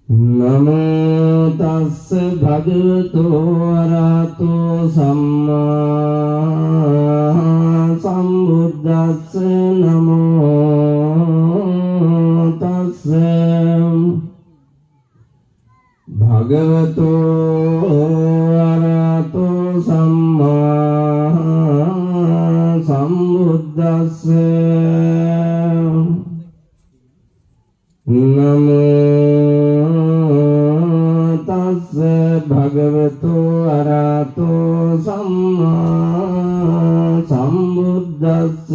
නමෝ තස්ස භගවතු අරහතෝ සම්මා සම්බුද්දස්ස නමෝ තස්ස භගවතු අරහතෝ සම්මා සම්බුද්දස්ස නමෝ තස්ස භගවතු අරහතෝ සම්මා සම්බුද්දස්ස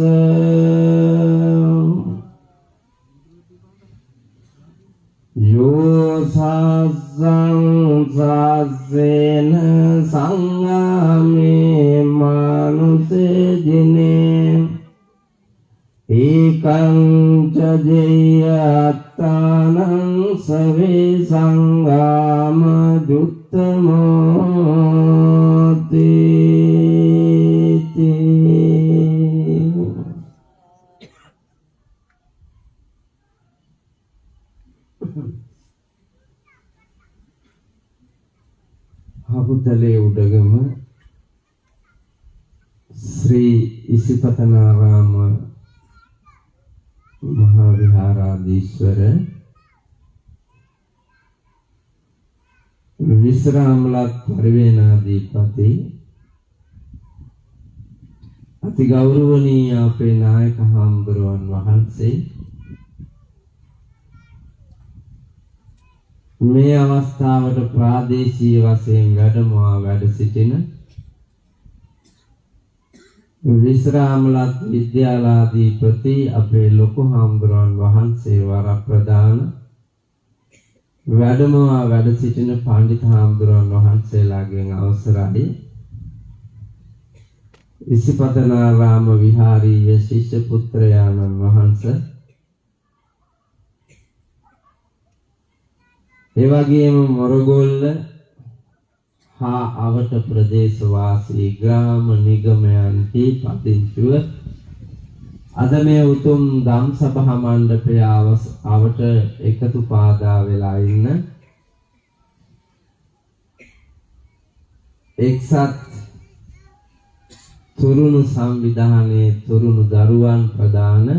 යෝ සස්සං සස්සේන සංගාමේ මානුසේ ජිනේ ඒකං ච ජයත්තානං සවේ සංගාම දුත්තමෝති හබුතලේ උඩගම ශ්‍රී ඉසිපතනාරාම මහා විහාරාධීශ්වර විශ්‍රාමලත් පරිවේනාධිපති අති ගෞරවනීය අපේ නායක හාමුදුරුවන් වහන්සේ මේ අවස්ථාවට ප්‍රාදේශීය වශයෙන් වැඩ සිටින විශ්‍රාමලත් විද්‍යාලාධිපති අපේ ලොකු හාමුදුරුවන් වහන්සේ වරප්‍රධාන වැඩ සිටින පඬිත් හාමුදුරුවන් වහන්සේලාගෙන් අවසරයි ඉසිපතනාරාම විහාරීය ශිෂ්‍ය පුත්‍රයාණන් වහන්සේ එවැගේම මොරගොල්ල හා අවට ප්‍රදේශ වාසී ග්‍රාම නිගමයන්හි පදිංචිව අද මේ උතුම් ධම් සභා මණ්ඩපය අවට එකතු පාදා වෙලා ඉන්න එක්සත් තුරුණු සංවිධානයේ තුරුණු දරුවන් ප්‍රදාන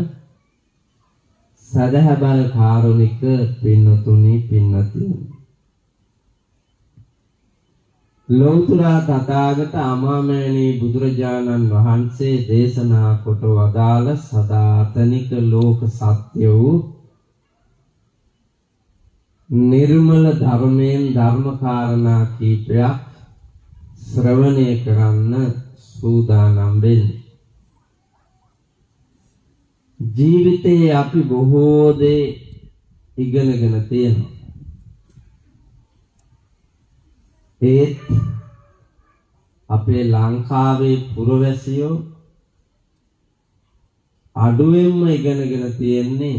සදහබල කාරුණික පින්නතුනි පින්නතිනි ලෞතුරා තථාගත අමාමෑණී බුදුරජාණන් වහන්සේ දේශනා කොට වදාළ සදාතනික ලෝක සත්‍ය වූ නිර්මල ධර්මයෙන් ධර්මකාරණා කීපයක් ශ්‍රවණය කරන්න සූදානම් වෙන්නේ. ජීවිතයේ අපි බොහෝ දේ ඉගෙනගෙන තියෙනවා. ඒත් අපේ ලංකාවේ පුරවැසියෝ අඩුවෙන්ම ඉගෙනගෙන තියෙන්නේ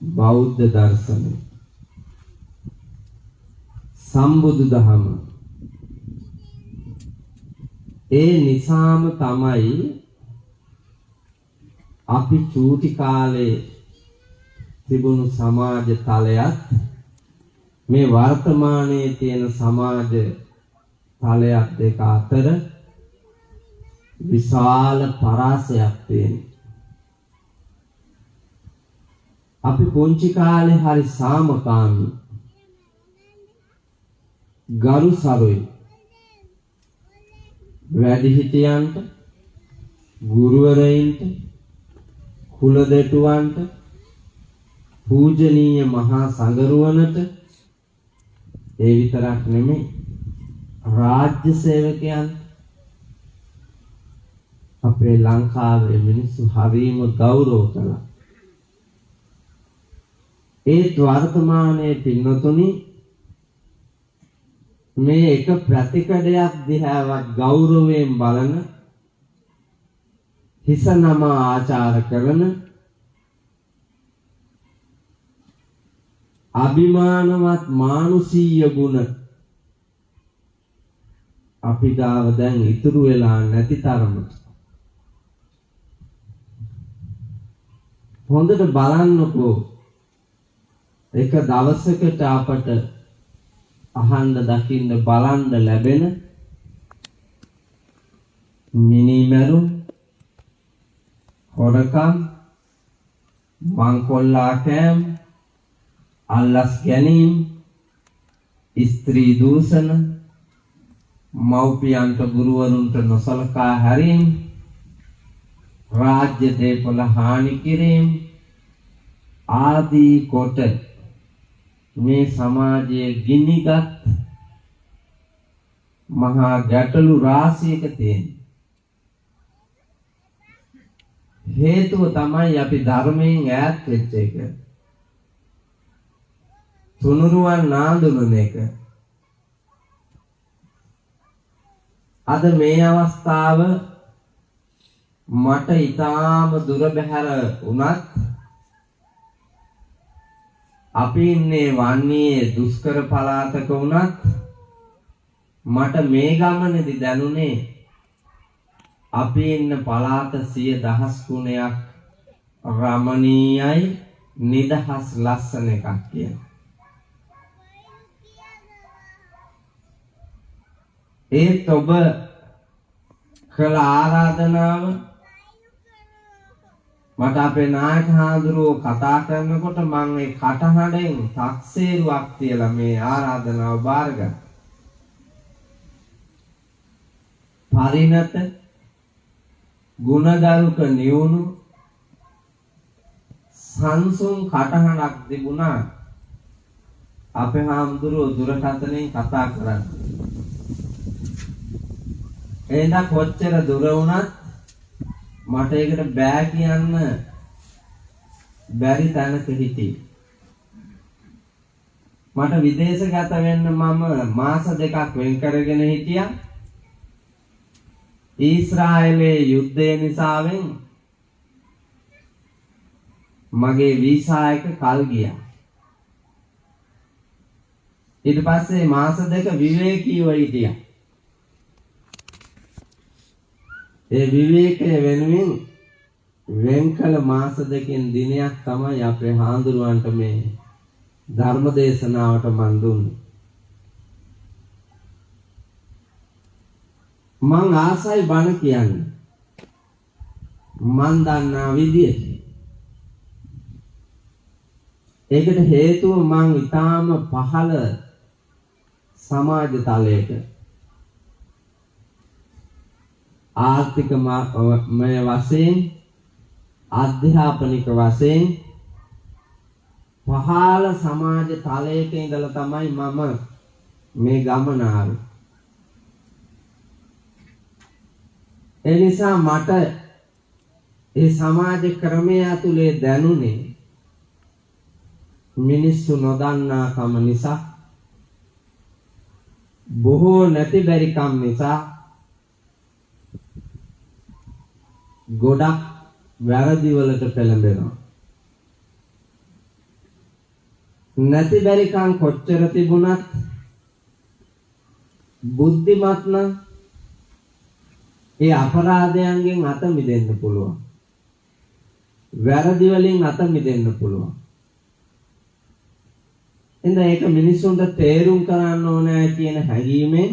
බෞද්ධ දර්ශනය, සම්බුදු දහම. ඒ නිසාම තමයි අපි චූටි කාලේ තිබුණු සමාජ තලයත් මේ වර්තමානයේ තියෙන සමාජ තලයක් දෙක අතර විශාල පරාසයක් තියෙනවා. අපි පුංචි කාලේ හරි සාමකාමී ගරු සරුයි වැඩිහිටියන්ට, ගුරුවරයින්ට, කුල දෙටුවන්ට, පූජනීය මහා සංඝරුවනට, ඒ විතරක් නෙමෙයි රාජ්‍ය සේවකයන් අපේ ලංකාවේ මිනිස්සු හරීම ගෞරව කළා. ඒත් වර්තමානයේ පින්නතුනි මේ එක ප්‍රතිකඩයක් දිහාවත් ගෞරවයෙන් බලන, හිස නම ආචාර කරන, අභිමානවත් මානුෂීය ගුණ අපි ගාව දැන් ඉතුරු වෙලා නැති තරමට. හොඳට බලන්නකෝ එක දවසකට අපට අහන්න දකින්න බලන්න ලැබෙන මිනිමරුන් හොරකම් මංකොල්ලා කෑම් අල්ලස් ගැනීම ස්ත්‍රී දූෂණ මව්පියන්ට ගුරුවරුන්ට නොසලකා හැරීම රාජ්‍ය දේපල හානි කිරීම ආදී කොට මේ සමාජයේ ගිනිගත් මහා ගැටලු රාශියක තියෙන හේතුව තමයි අපි ධර්මයෙන් ඈත් වෙච්ච එක. තුනුරුවන් නාඳුනන එක. අද මේ අවස්ථාව මට ඊටාම දුර බැහැර වුණත් අපි ඉන්නේ වන්නේ දුෂ්කර පළාතක වුණත් මට මේ ගමනේදී දැනුනේ අපි ඉන්න පළාත 100,000 ගුණයක් රමණීයයි නිදහස් ලස්සන එකක් කියන. ඒත් ඔබ කළ ආරාධනාව මට අපේ නායක හාමුදුරුවෝ කතා කරනකොට මම ඒ කටහඬෙන් තක්සේරුවක් තියලා මේ ආරාධනාව බාරගත්තා. පරිණත ගුණගරුක නියුණු සංසුන් කටහඬක් තිබුණා අපේ හාමුදුරුවෝ දුරකථනයෙන් කතා කරන්නේ. එහෙනම් කොච්චර දුර වුණත් මට ඒකට බෑ කියන්න බැරි තැනක හිටියේ. මට විදේශගත වෙන්න මම මාස 2ක් වෙන් කරගෙන හිටියා. ඊශ්‍රායලයේ යුද්ධය නිසාවෙන් මගේ වීසා එක කල් ගියා. ඊට පස්සේ මාස 2 විවේකීව හිටියා. ඒ විවේකයේ වෙනුවෙන් වෙන් කළ මාස 2කින් දිනයක් තමයි අපේ හාමුදුරුවන්ට මේ ධර්ම දේශනාවට මන් දුන්නේ. මං ආසයි බණ කියන්නේ. මන් දන්නා විදියට. ඒකට හේතුව මං ඊටාම පහළ සමාජ තලයක ආර්ථික මය වශයෙන් අධ්‍යාපනික වශයෙන් පහළ සමාජ තලයක ඉඳලා තමයි මම මේ ගමන ආවේ. ඒ නිසා මට ඒ සමාජ ක්‍රමය ඇතුලේ දැනුනේ මිනිස්සු නොදන්නාකම නිසා බොහෝ නැති බැරිකම් නිසා ගොඩක් වැරදි වලට පෙළඹෙනවා. නැති බැරිකම් කොච්චර තිබුණත් බුද්ධිමත් නම් ඒ අපරාධයන්ගෙන් අත මිදෙන්න පුළුවන්. වැරදි වලින් අත මිදෙන්න පුළුවන්. එඳ ඒක මිනිසුන්ට තේරුම් කරන්න ඕනේ කියන හැඟීමෙන්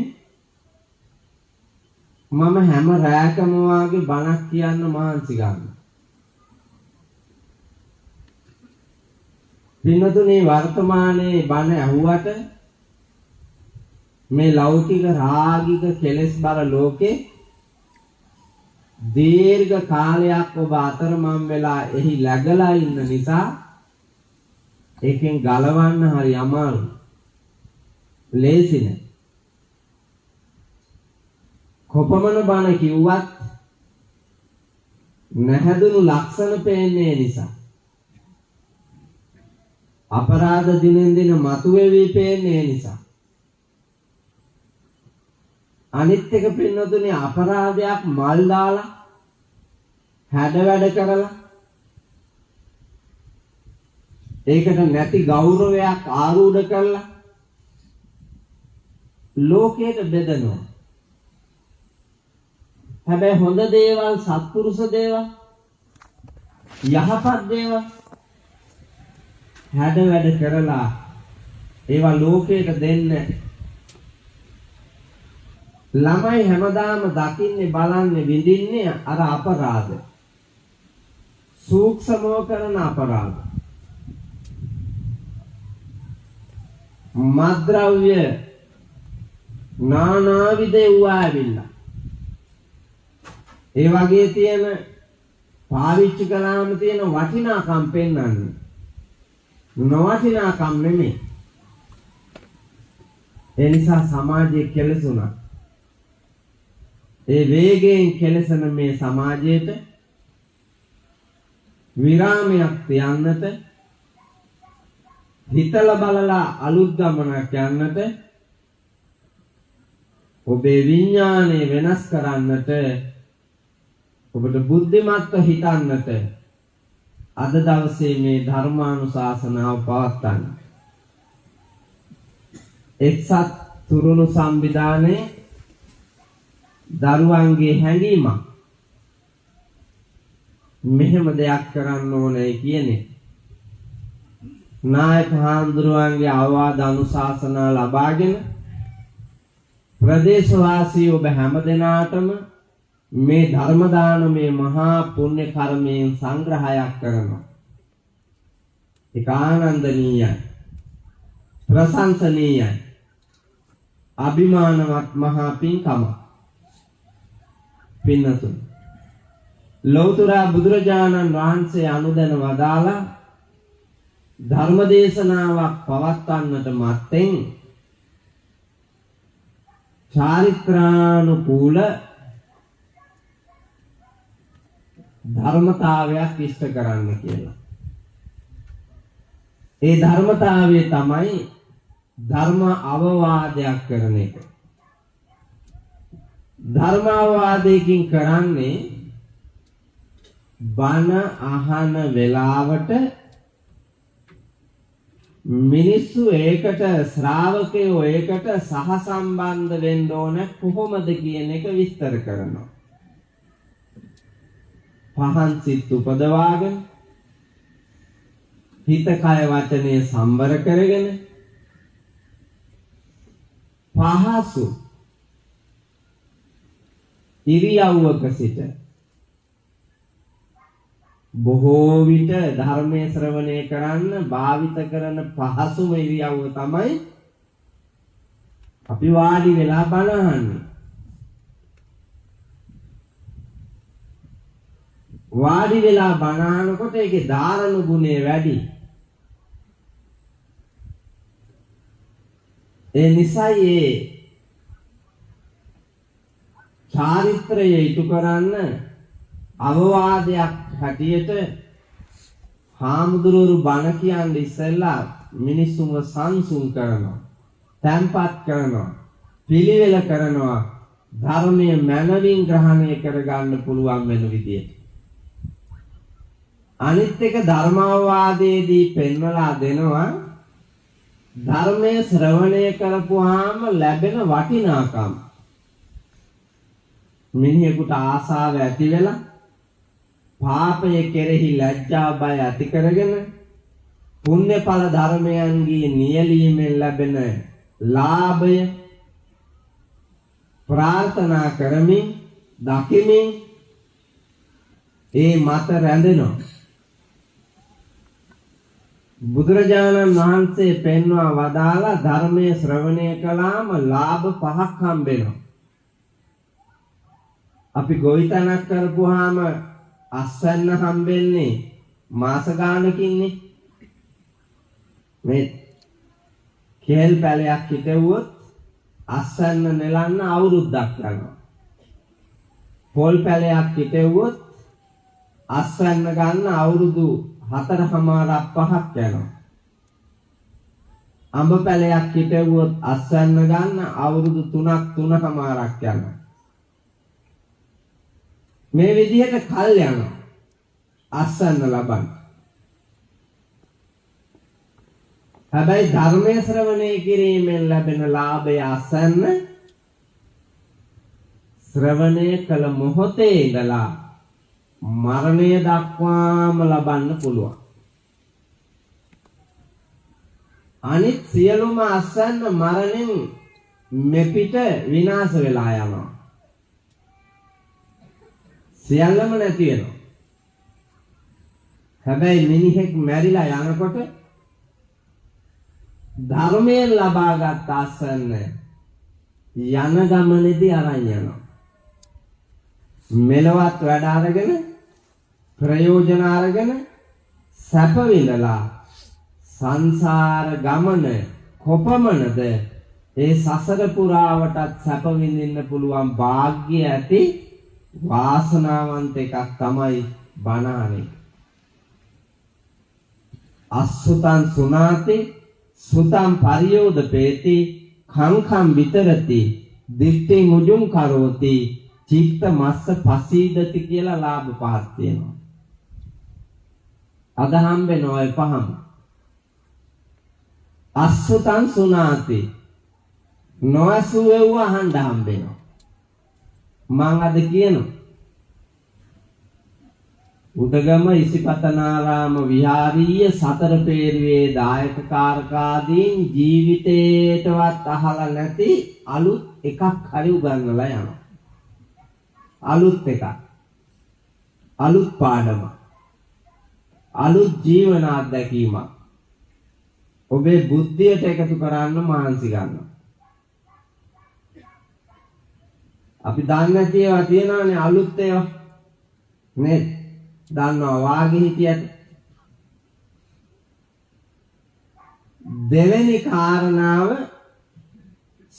මම හැම රැයකම වාගේ බණක් කියන්න මහන්සි ගන්නවා. පින්නතුනේ වර්තමානයේ බණ ඇහුවට මේ ලෞකික රාගික කෙලෙස් බර ලෝකේ දීර්ඝ කාලයක් ඔබ අතරමං වෙලා එහි läගලා ඉන්න නිසා ඒකෙන් ගලවන්න හරි අමාරුයි. ලේසි නෑ. කොපමණ බණ කිව්වත් නැහැදුණු ලක්ෂණ පේන්නේ නිසා. අපරාධ දිනෙන් දින මතුවේවි පේන්නේ නිසා. අනිත් එක පින්නතුනේ අපරාධයක් මල් දාලා හැඩ වැඩ කරලා ඒකට නැති ගෞරවයක් ආරූඪ කරලා ලෝකයට බෙදනවා. හැබැයි හොඳ දේවල් සත්පුරුෂ දේවල් යහපත් දේවල් හැඩ වැඩ කරලා ඒවා ලෝකයට දෙන්න ළමයි හැමදාම දකින්නේ බලන්නේ විඳින්නේ අර අපරාධ සූක්ෂමව කරන අපරාධ මද්ද්‍රව්‍ය නානාවිද වූාවිල්ලා ඒ වගේ තියෙන පාවිච්චි කළාම තියෙන වටිනාකම් පෙන්වන්නේ නොවටිනාකම් නෙමෙයි ඒ නිසා සමාජයේ කෙලසුණා ඒ වේගයෙන් කෙලසන මේ සමාජයට විරාමයක් තියන්නට හිතලා බලලා අලුත් ගමනක් යන්නට ඔබේ විඥානය වෙනස් කරන්නට ඔබට බුද්ධිමත්ව හිතන්නට අද දවසේ මේ ධර්මානුශාසනාව පවත්වන්න. එක්සත් තුරුණු සංවිධානයේ දරුවන්ගේ හැඟීමක් මෙහෙම දෙයක් කරන්න ඕනේ කියන්නේ නායක හාමුදුරුවන්ගේ අවවාද අනුශාසනා ලබාගෙන ප්‍රදේශවාසී ඔබ හැමදෙනාටම මේ ධර්ම දානමේ මහා පුණ්‍ය කර්මයෙන් සංග්‍රහයක් කරනවා. ඒක ආනන්දනීයයි. ප්‍රශංසනීයයි. අභිමානවත් මහා පින්කම. පින්නතුන්. ලෞතර බුදුරජාණන් වහන්සේ අනුදැන වදාලා ධර්ම දේශනාවක් පවත්වන්නට මත්තෙන් චාරිත්‍රානුකූල ධර්මතාවයක් ඉෂ්ට කරන්න කියලා. ඒ ධර්මතාවය තමයි ධර්ම අවවාදයක් කරන එක. ධර්ම අවවාදයෙන් කරන්නේ බණ අහන වෙලාවට මිනිස්සු ඒකට ශ්‍රාවකයෝ ඒකට සහසම්බන්ධ වෙන්න ඕන කොහොමද කියන එක විස්තර කරනවා. පහන් සිත් උපදවාගෙන හිත කය වචනේ සම්බර කරගෙන පහසු ඉරියව්වක සිට බොහෝ විට ධර්මයේ ශ්‍රවණය කරන්න භාවිත කරන පහසුම ඉරියව්ව තමයි අපි වාඩි වෙලා බණ අහන්නේ. වාඩි වෙලා බණ අහනකොට ඒකේ ධාරණ ගුණය වැඩි. ඒ නිසායි ඒ චාරිත්‍රය ඉටු කරන්න අවවාදයක් හැටියට හාමුදුරුවෝ බණ කියන්නේ ඉස්සෙල්ලා මිනිස්සුන්ව සංසුන් කරනවා, තැන්පත් කරනවා, පිළිවෙල කරනවා, ධර්මයේ මනවින් ග්‍රහණය කරගන්න පුළුවන් වෙන විදියට. අනිත් එක ධර්මාවවාදයේදී පෙන්වලා දෙනවා ධර්මයේ ශ්‍රවණය කරපුවාම ලැබෙන වටිනාකම්. මිනිහෙකුට ආසාව ඇති වෙලා පාපය කෙරෙහි ලැජ්ජා බය ඇති කරගෙන පුණ්‍යඵල ධර්මයන්ගේ නියැලීමෙන් ලැබෙන ලාභය ප්‍රාර්ථනා කරමින් දකිමින් ඒ මත රැඳෙනවා. බුදුරජාණන් වහන්සේ පෙන්වා වදාලා ධර්මයේ ශ්‍රවණය කළාම ලාභ පහක් හම්බෙනවා. අපි ගොවිතැනක් කරපුවාම අස්වැන්න හම්බෙන්නේ මාස ගානකින්නේ. මේ කේල් පැලයක් හිටවුවොත් අස්වැන්න නෙලන්න අවුරුද්දක් යනවා. පොල් පැලයක් හිටවුවොත් අස්වැන්න ගන්න අවුරුදු 4.5ක් යනවා. අඹ පැලයක් හිටවුවොත් අස්වැන්න ගන්න අවුරුදු 3.5ක් යනවා. මේ විදිහට කල් යනවා අස්වැන්න ලබන්න. හැබැයි ධර්මයේ ශ්‍රවණය කිරීමෙන් ලැබෙන ලාභය අස්වැන්න ශ්‍රවණය කළ මොහොතේ ඉඳලා මරණය දක්වාම ලබන්න පුළුවන්. අනිත් සියලුම අස්වැන්න මරණයෙන් මෙපිට විනාශ වෙලා යනවා. සියල්ලම නැති වෙනවා. හැබැයි මිනිහෙක් මැරිලා යනකොට ධර්මයෙන් ලබාගත් අස්වැන්න යන ගමනේදී අරන් යනවා. මෙලවත් වැඩ අරගෙන ප්‍රයෝජන අරගෙන සැප විඳලා සංසාර ගමන කොපමණද ඒ සසර පුරාවටත් සැප විඳින්න පුළුවන් වාග්ය ඇති වාසනාවන්ත එකක් තමයි බණහනේ. අසුතං සුනාති සුතං පරියෝදපේති කංකම් විතරති දිට්ඨි මුජුං කරෝති චිත්ත මස්ස පසීදති කියලා ලාභ පහක් තියෙනවා. අද හම්බෙනවා ඒ පහම. අසුතං සුනාති නොඇසුවෙව්ව අහන්න හම්බෙනවා. මං අද කියනවා උදගම ඉසිපතනාරාම විහාරීය සතර පේරුවේ දායක කාරකාදීන් ජීවිතේටවත් අහලා නැති අලුත් එකක් හරි උගන්වලා යනවා. අලුත් එකක්. අලුත් පාඩම. අලුත් ජීවන අත්දැකීමක්. ඔබේ බුද්ධියට එකතු කරන්න මහන්සි ගන්නවා. අපි දන්නේ නැති ඒවා තියෙනවානේ අලුත් ඒවා. නේද? දන්නවා වාගේ හිටියට. දෙවෙනි කාරණාව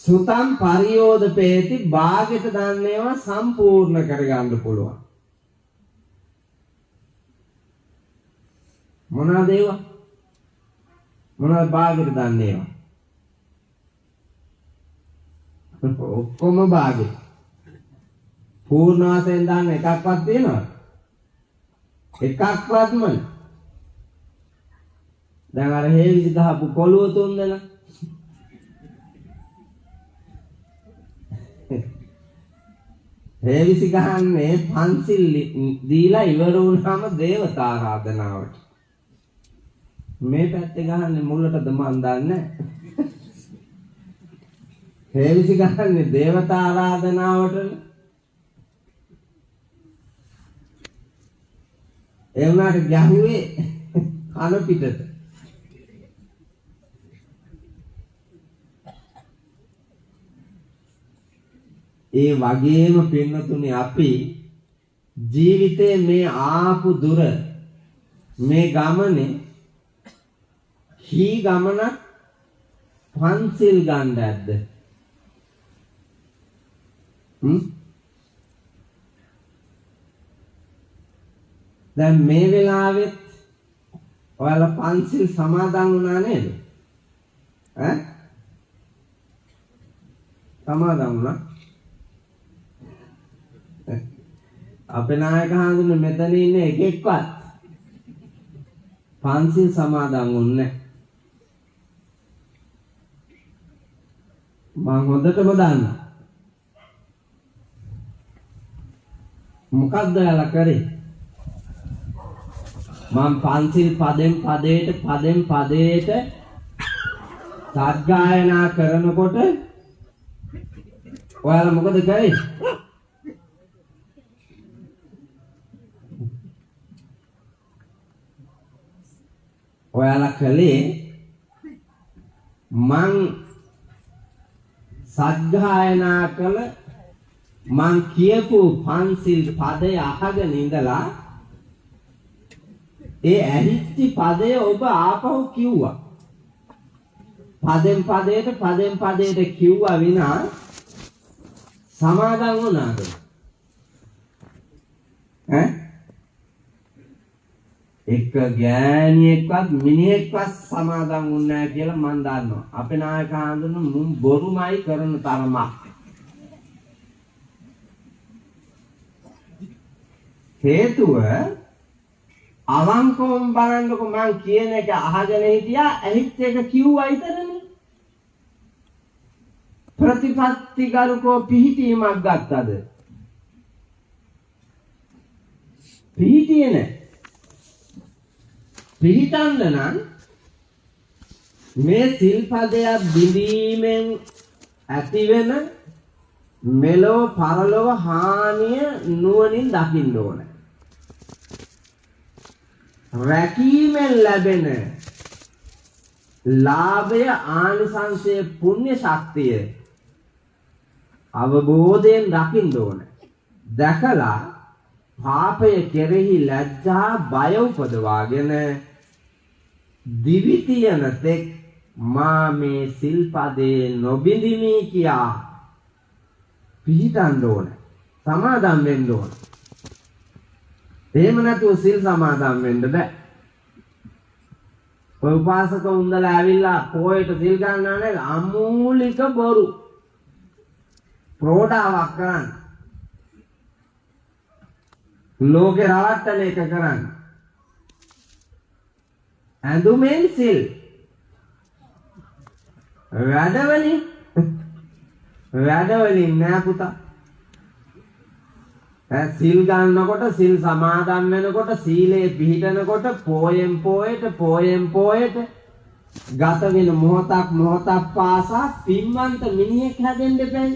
සුතම් පරියෝදපේති භාගයට දන්නේවා සම්පූර්ණ කරගන්න පුළුවන්. මොනවාද ඒවා? මොනවද භාගයට දන්නේවා? ඔක්කොම භාගයට. පූර්ණ වශයෙන් දාන්න එකක්වත් තියෙනවද? එකක්වත්ම නෑ. දැන් අර හේවිසි ගහපු කොළුව තුන්දෙනා හේවිසි ගහන්නේ පන්සිල් දීලා ඉවර වුණාම දේවතා ආරාධනාවට. මේ පැත්තේ ගහන්නේ මුලටද මන් දන්නේ. හේවිසි ගහන්නේ දේවතා ආරාධනාවට. ඒ වුණාට ගැහුවේ කන පිටට. ඒ වගේම පින්නතුනේ අපි ජීවිතේ මේ ආපු දුර මේ ගමනේ හී ගමන පන්සිල් ගන්න ඇද්ද? දැන් මේ වෙලාවෙත් ඔයාලා පන්සිල් සමාදන් වුණා නේද? ඈ? සමාදන් වුණා. අපේ නායක හඳුනන මෙතන ඉන්නේ එකෙක්වත් පන්සිල් සමාදන් වුණේ නැහැ. මම හොඳටම දන්නවා. මොකක්ද ඔයාලා කරේ? මම පන්සිල් පදෙන් පදයට සත්ගායනා කරනකොට ඔයාලා මොකද කරේ? ඔයාලා කලේ මං සත්ගායනා කළ මං කියපු පන්සිල් පදය අහගෙන ඉඳලා ඒ ඇහිච්චි පදය ඔබ ආපහු කිව්වා. පදෙන් පදයට කිව්වා විනා සමාදන් වුණාද? ඈ? එක ගෑණියෙක්වත් මිනිහෙක්වත් සමාදන් වුණේ නැහැ කියලා මම දන්නවා. අපේ නායක හඳුනන මුන් බොරුමයි කරන තරමක්. හේතුව අවංකවම බලන්නකො මං කියන එක අහගෙන හිටියා ඇහිත් එක කිව්වා විතරනේ. ප්‍රතිපත්තිගරුකෝ පිහිටීමක් ගත්තද? පිහිටියේ නැහැ. පිහිටන්න නම් මේ සිල්පදයක් බිඳීමෙන් ඇතිවෙන මෙලොව පරලොව හානිය නුවණින් දකින්න ඕන. රැකීමෙන් ලැබෙන ලාභය ආනිසංසය පුණ්‍ය ශක්තිය අවබෝධයෙන් දකින්න ඕන. දැකලා පාපය කෙරෙහි ලැජ්ජා බය උපදවාගෙන දිවි තියන තෙක් මා මේ සිල්පදේ නොබිඳිමි කියා පිහිටන්න ඕන. සමාදම් වෙන්න ඕන. එහෙම නැතුව සිල් සමාදම් වෙන්න බෑ. ඔය උපාසක උන්දලා ඇවිල්ලා පොයට සිල් ගන්නවා නේද? අමූලික බොරු. ප්‍රෝඩාවක් කරන්න. ලෝකේ රවට්ටන එක කරන්න. ඇඳුමෙන් සිල්. වැඩවලින් නෑ පුතා. සිල් ගන්නකොට සිල් සමාදන් වෙනකොට සීලේ පිහිටනකොට පෝයෙන් පෝයට ගත වෙන මොහොතක් පාසා පින්වන්ත මිනිහෙක් හැදෙන්න බෑ.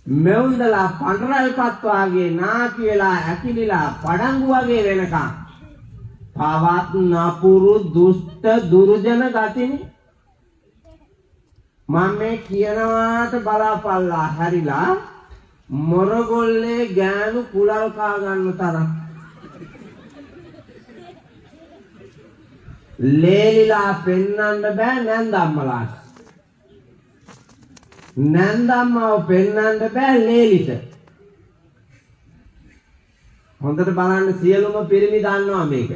මෙවුන්දලා පඬරල්පත් වාගේ නාකි වෙලා ඇකිලිලා පඩංගු වගේ වෙනකම් පවත් නපුරු දුෂ්ට දුර්ජන ගතිනේ. මම මේ කියනවාට බලාපල්ලා හැරිලා මොරගොල්ලේ ගෑනු කුලල් කා ගන්න තරම් ලේලිලා පෙන්නන්න බෑ නැන්දම්මලාට. නැන්දම්මව පෙන්නන්න බෑ ලේලිට. හොඳට බලන්න සියලුම පිරිමි දන්නවා මේක.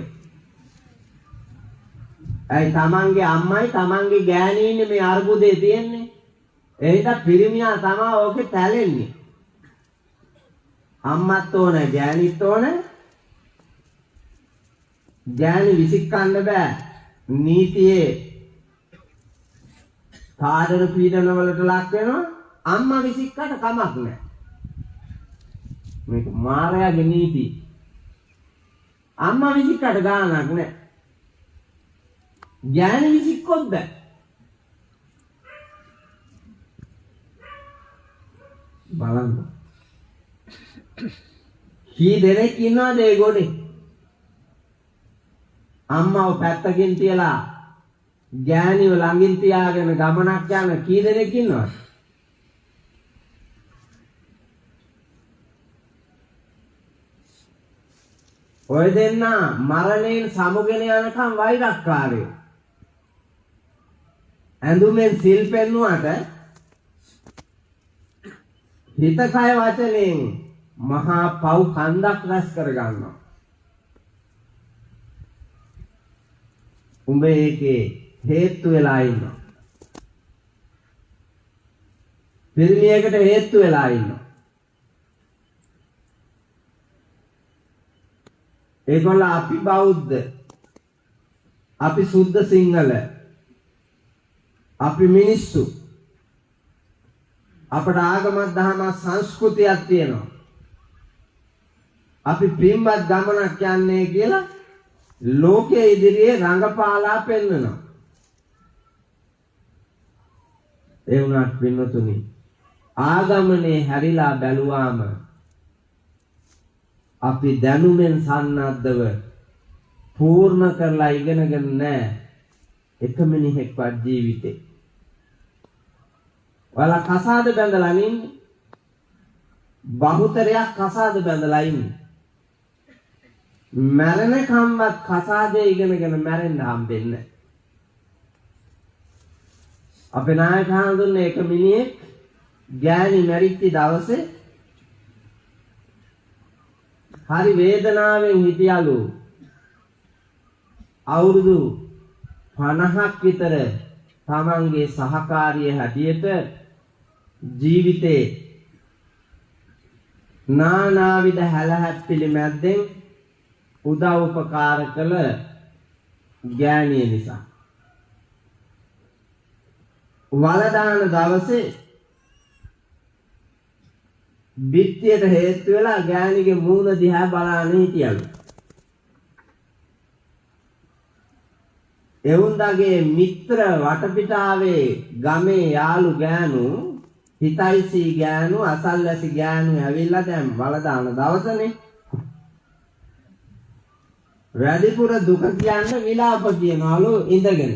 ඇයි තමන්ගේ අම්මයි තමන්ගේ ගෑණීනේ මේ අර්බුදේ තියෙන්නේ. එහෙට පිරිමියා තමයි ඕකේ තැලෙන්නේ. අම්මත් ඕන ගෑණිත් ඕන. ගෑණි විසිකන්න බෑ. නීතියේ කාදර පීඩන වලට ලක් වෙනවා. අම්මා විසික්කට කමක් නැහැ. මේක මායාවේ නීති. අම්මා විසික්කට ගානක් නැහැ. ගෑණි විසික්කොත් බෑ. බලන්න. කී දෙනෙක් ඉන්නවද ඒ ගොඩේ? අම්මව පැත්තකින් තියලා ගෑණිව ළඟින් තියාගෙන ගමනක් යන කී දෙනෙක් ඉන්නවද? ඔය දෙන්න මරණයෙන් සමුගෙන යනකම් වෛරක්කාරයෝ. ඇඳුමෙන් සිල් පෙන්නුවට හිත කය වචනෙන් මහා පව් කන්දක් රැස් කර ගන්නවා. උඹ ඒකේ හේතු වෙලා ඉන්නවා. පිරිමියකට හේතු වෙලා ඉන්නවා. ඒගොල්ල අපි බෞද්ධ, අපි සුද්ධ සිංහල, අපි මිනිස්සු, අපට ආගමක් දහමක් සංස්කෘතියක් තියෙනවා. අපි පින්වත් ගමනක් යන්නේ කියලා ලෝකයේ ඉදිරියේ රංගපාලා පෙන්වනවා. ඒ වුණාට පින්වතුනි ආගමනේ හැරිලා බැලුවාම අපි දැනුමෙන් සන්නද්ධව පූර්ණ කරලා ඉගෙනගෙන නැහැ එක මිනිහෙක්වත් ජීවිතේ. ඔයාලා කසාද බැඳලා ඉන්නේ. බහුතරයක් කසාද බැඳලා ඉන්නේ. මරණකම්වත් කසාදේ ඉගෙනගෙන මැරෙන්න හම්බෙන්නේ. අපේ නායක හඳුන්නේ එක මිනිහෙක් ගෑණි මැරිච්ච දවසේ හරි වේදනාවෙන් හිටියලු. අවුරුදු 50ක් විතර තමන්ගේ සහකාරිය හැටියට ජීවිතේ නානාවිද හැලහැප්පිලි මැද්දෙන් උදව් උපකාර කළ ගෑණිය නිසා වලදාන දවසේ බිත්තියට හේතු වෙලා ගෑණිගේ මූණ දිහා බලාගෙන හිටියලු. එවුන්දගේ මිත්‍ර වටපිටාවේ ගමේ යාළු ගෑනු හිතයිසි ගෑනු අසල්ලාසි ගෑනු ඇවිල්ලා දැන් වල දාන දවසනේ වැඩිපුර දුක කියන්න විලාප කියනවලු ඉඳගෙන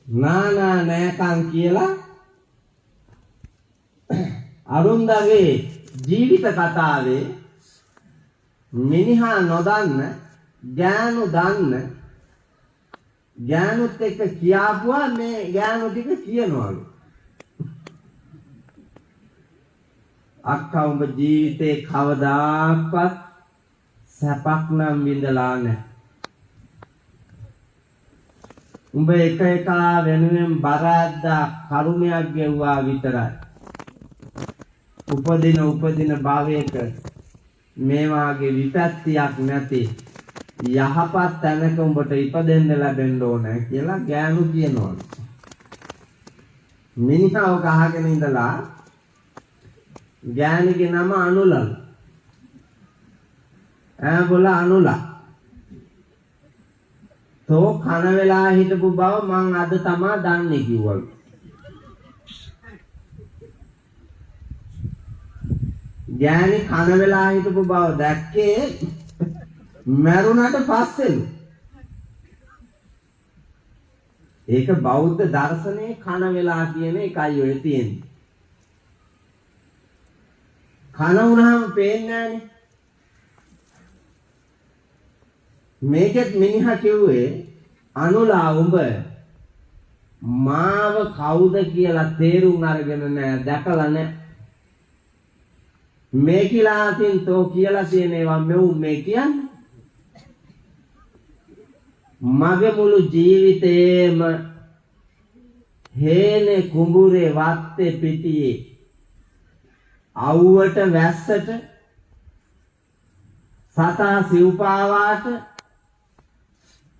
නානා නෑකම් කියලා අරුන්දගේ ජීවිත කතාවේ මිනිහා නොදන්න ගෑනු දන්න ගෑනුත් එක්ක කියාපුවා මේ ගෑනු ටික කියනවලු අක්කා උඹ ජීවිතේ කවදාවත් සැපක් නම් විඳලා නැහැ උඹ එක එක වෙනුවෙන් බරද්දා කරුණයක් ගෙව්වා විතරයි උපදින භාවයක මේ වාගේ විපත්තියක් නැති යහපත් තැනක උඹට ඉපදෙන්න ලැබෙන්න ඕන කියලා ගෑනු කියනවා. මිනිහව කහගෙන ඉඳලා ගෑණිගේ නම අනුලලු. බොල අනුලා. තෝ කන වෙලා හිටපු බව මං අද තමා දන්නේ කිව්වලු. ගෑණි කන වෙලා හිටපු බව දැක්කේ මරුණට පස්සෙලු. ඒක බෞද්ධ දර්ශනයේ කන වෙලා කියන එකයි ඔය තියෙන්නේ. කන වුණාම පේන්නේ නැහනේ. මේකෙත් මිනිහා කිව්වේ අනුලා උඹ මාව කවුද කියලා තේරුම් අරගෙන නැහැ දැකලා නැහැ. මේ කිලාසින් තෝ කියලා තියෙන ඒවා මෙවුන් මේ කියන්නේ මගේ මුළු ජීවිතේම හේනේ කුඹුරේ වත්තේ පිටියේ අවුවට වැස්සට සතා සිව්පාවාට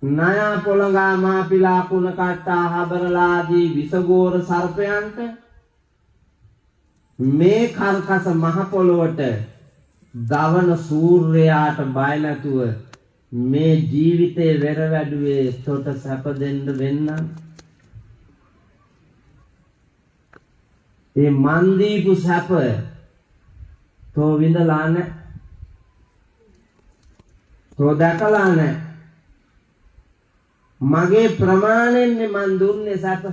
නයා පොළඟා මාපිලා කුණ කට්ටා හබරලාදී විසගෝර සර්පයන්ට මේ කර්කස මහ පොළොවට දවන සූර්යයාට බය නැතුව මේ ජීවිතේ වෙර වැඩුවේ තොට සැප දෙන්න වෙන්න ඒ මන් දීපු සැප තෝ විඳලා නැ තෝ දැකලා නැ මගේ ප්‍රමාණයෙන්නේ මන් දුන්නේ සැප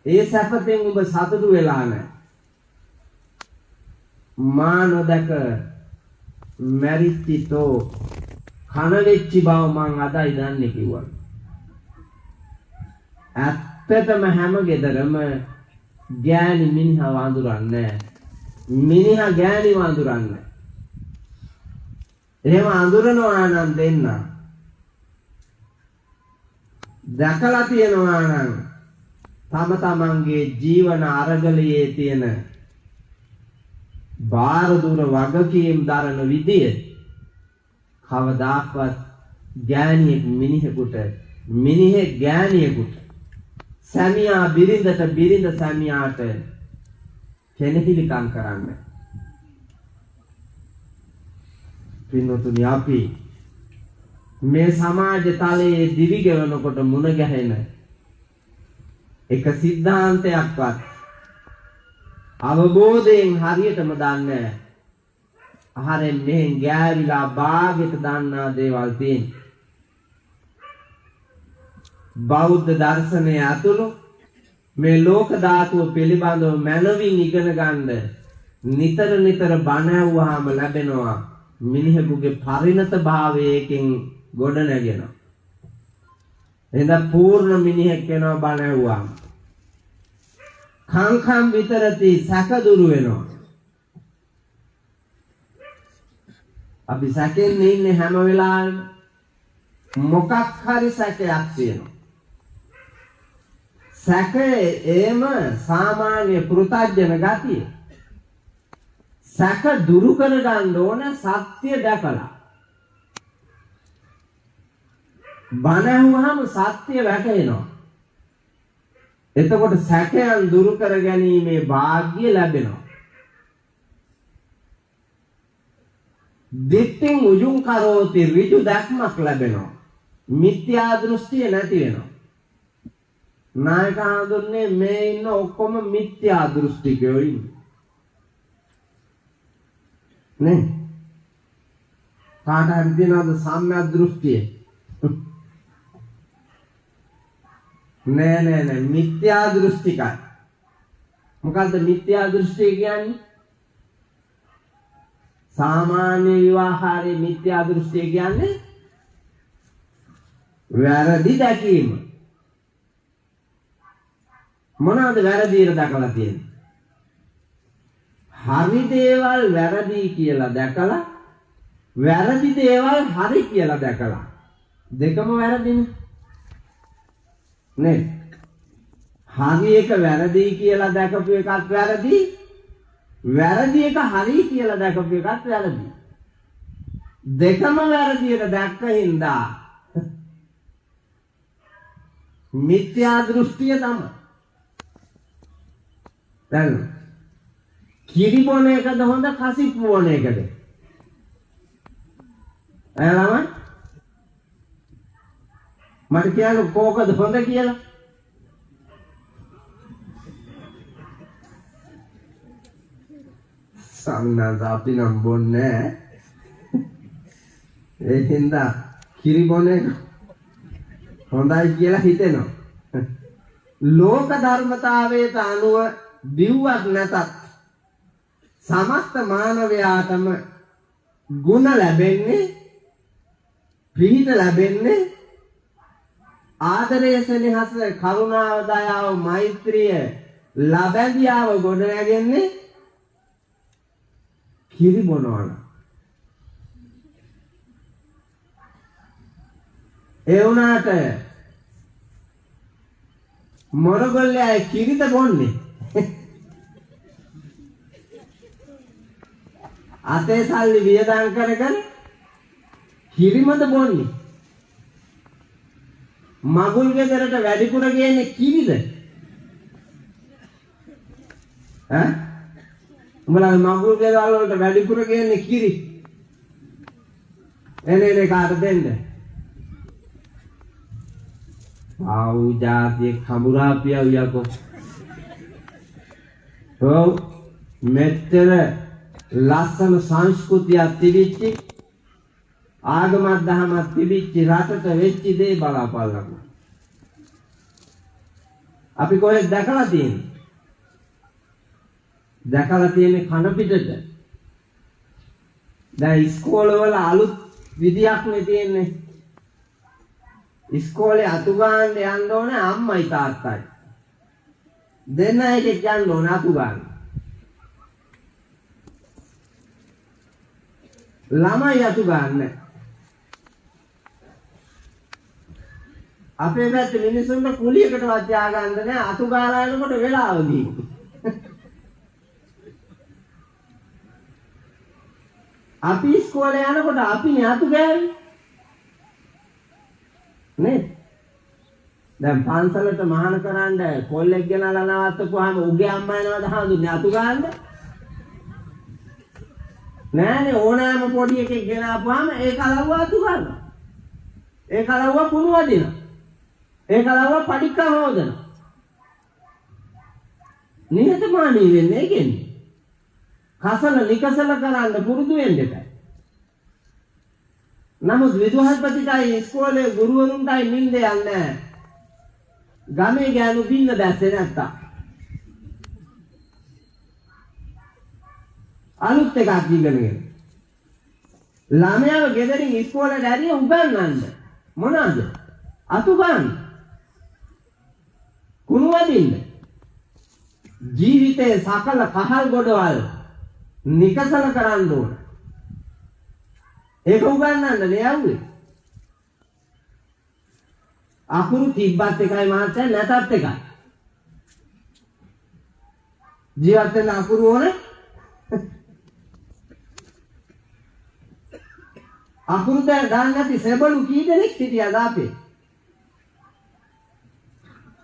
ඒ සැපතෙන් ඔබ සතුටු වෙලා නැ මා නොදක මැරිච්චි තෝ කන වෙච්චි බව මං අදයි දන්නේ කිව්වා. ඇත්තටම හැම ගෙදරම ගෑණි මිනිහා වඳුරන්නේ මිනිහා ගෑණි වඳුරන්නේ. එහෙම අඳුරනවා නම් දෙන්න. දැකලා තියෙනවා නම් තම තමන්ගේ ජීවන අරගලයේ තියෙන බාරදුර වගකීම් දරන විදිය කවදාක්වත් ගෑණියෙක් මිනිහෙකුට මිනිහෙක් ගෑණියෙකුට සැමියා බිරිඳට බිරිඳ සැමියාට කෙනෙහිලිකම් කරන්න. පින්නතුනි අපි මේ සමාජ තලයේ දිවි ගෙවනකොට මුණ ගැහෙන එක සිද්ධාන්තයක්වත් අවබෝධයෙන් හරියටම දන්නේ ආහාරයෙන් මෙහෙන් ගෑවිලා බාගෙට දාන්නා දේවල් තියෙන බෞද්ධ දර්ශනය ඇතුළු මේ ලෝක ධාතුව පිළිබඳව මනවින් ඉගෙන ගන්න නිතර බණ ඇහුවාම ලැබෙනවා මිනිහෙකුගේ පරිණත භාවයකින් ගොඩ නැගෙනවා. එහෙනම් පූර්ණ මිනිහෙක් වෙනවා බණ ඇහුවාම. කංකම් විතරති සැක දුරු වෙනවා. අපි සැකෙන් ඉන්නේ හැම වෙලාවෙම මොකක් හරි සැකයක් තියෙනවා. සැකේ එම සාමාන්‍ය පෘථග්ජන ගතිය. සැක දුරු කර ගන්න ඕන සත්‍ය දැකලා. බණ ඇහුවාම සත්‍ය වැටහෙනවා. එතකොට සැකයන් දුරු කර ගැනීමේ වාග්ය ලැබෙනවා. දිට්ඨින් උජුං කරෝති ඍජු දැක්මක් ලැබෙනවා. මිත්‍යා දෘෂ්ටිය නැති වෙනවා. නායක හඳුන්නේ මේ ඉන්න ඔක්කොම මිත්‍යා දෘෂ්ටිකයෝ ඉන්නේ. නේ? කාට හරි දිනවද සම්‍යක් දෘෂ්ටිය? නෑ මිත්‍යා දෘෂ්ටිකයි. මොකද්ද මිත්‍යා දෘෂ්ටිය කියන්නේ? සාමාන්‍ය විවාහාරයේ මිත්‍යා දෘෂ්ටිය කියන්නේ වැරදි දැකීම. මොනවාද වැරදියට දැකලා තියෙන්නේ? හරි දේවල් වැරදි කියලා දැකලා වැරදි දේවල් හරි කියලා දැකලා දෙකම වැරදිනේ. නේ? හරි එක වැරදි කියලා දැකපු එකත් වැරදි. වැරදි එක හරි කියලා දැකපු එකත් වැරදි. දෙකම වැරදියට දැක්ක හින්දා මිත්‍යා දෘෂ්ටිය තමයි. දැන් කිරි බොන එකද හොඳ කසිප්පු බොන එකද? ළමයි මට කියන්න කෝකද හොඳ කියලා? සම්මාස අපි නම් බොන්නේ ඒ හින්දා කිරි බොන එක හොඳයි කියලා හිතෙනවා. ලෝක ධර්මතාවයට අනුව දිව්වක් නැතත් සමස්ත මානවයාටම ගුණ ලැබෙන්නේ පිහිට ලැබෙන්නේ ආදරය සෙනෙහස කරුණාව දයාව මෛත්‍රිය ලබැඳියාව ගොඩ නැගෙන්නේ කිරි බොනවන. ඒ වුණාට මොරගොල්ලේ අය කිරිද බොන්නේ? අතේ සල්ලි වියදම් කරගෙන කිරිමද බොන්නේ? මගුල් ගෙදරට වැඩිපුර ගේන්නේ කිරිද? ඈ? උඹලා මගුල් ගෙදර වලට වැඩිපුර ගේන්නේ කිරි. එනේ කාට දෙන්න? ආව් ජාතිය කමුරාපියා යකෝ. ඔව් මෙතර ලස්සන සංස්කෘතියක් තිබිච්චි ආගමක් දහමක් තිබිච්චි රටට වෙච්ච දේ බලාපල්ලකෝ. අපි කොහෙද දැකලා තියෙන්නේ? දැකලා තියෙන්නේ කන පිටට. දැන් ඉස්කෝලවල අලුත් විදියක් නේ තියෙන්නේ. ඉස්කෝලේ අතු ගන්න යන්න ඕනේ අම්මයි තාත්තයි. දෙන්න එකෙක් යන්න ඕනේ අතු ගන්න. ළමයි අතු ගන්න. අපේ පැත්තේ මිනිස්සුන්ට කුලියකටවත් යාගන්න නැහැ අතු ගාලා යනකොට වෙලාවදී. අපි ඉස්කෝලේ යනකොට අපිනේ අතු ගෑවේ. නේ? දැන් පන්සලට මහාන කරන්න කොල්ලෙක් ගෙනලා නවත්තපුවාම උගේ අම්මා එනවද හඳුන්නේ අතු ගන්න? නෑනේ ඕනෑම පොඩි එකෙක් ගෙනාවාම ඒ කලව්ව අතු ගන්නවා. ඒ කලව්ව කුණු වදිනවා. ඒ කලව්ව පඩික්ක හොදනවා. නිහතමානී වෙන්නේ කියන්නේ. කසල නිකසල කරන්න පුරුදු වෙන්න එකයි. නමුත් විදුහල්පතිටයි ඉස්කෝලේ ගුරුවරුන්ටයි නිින්ද යන්නේ ගමේ ගෑනු බින්න දැස්සේ නැත්තා. අලුත් එකක් ඉගෙනගෙන ළමයාව ගෙදරින් ඉස්කෝලේට ඇරිය උගන්වන්න මොනවාද? අතු ගන්න. කුණු වදින්න. ජීවිතේ සකල කහල් ගොඩවල් නිකසල කරන්න ඕන. ඒක උගන්වන්න නෑවුවේ. අකුරු තිබ්බත් එකයි මාත්‍ය නැතත් එකයි. ජීවත් වෙන්න අකුරු ඕනේ. අකුරු දාන්න නැති සෙබළු කී දෙනෙක් හිටියද අපේ?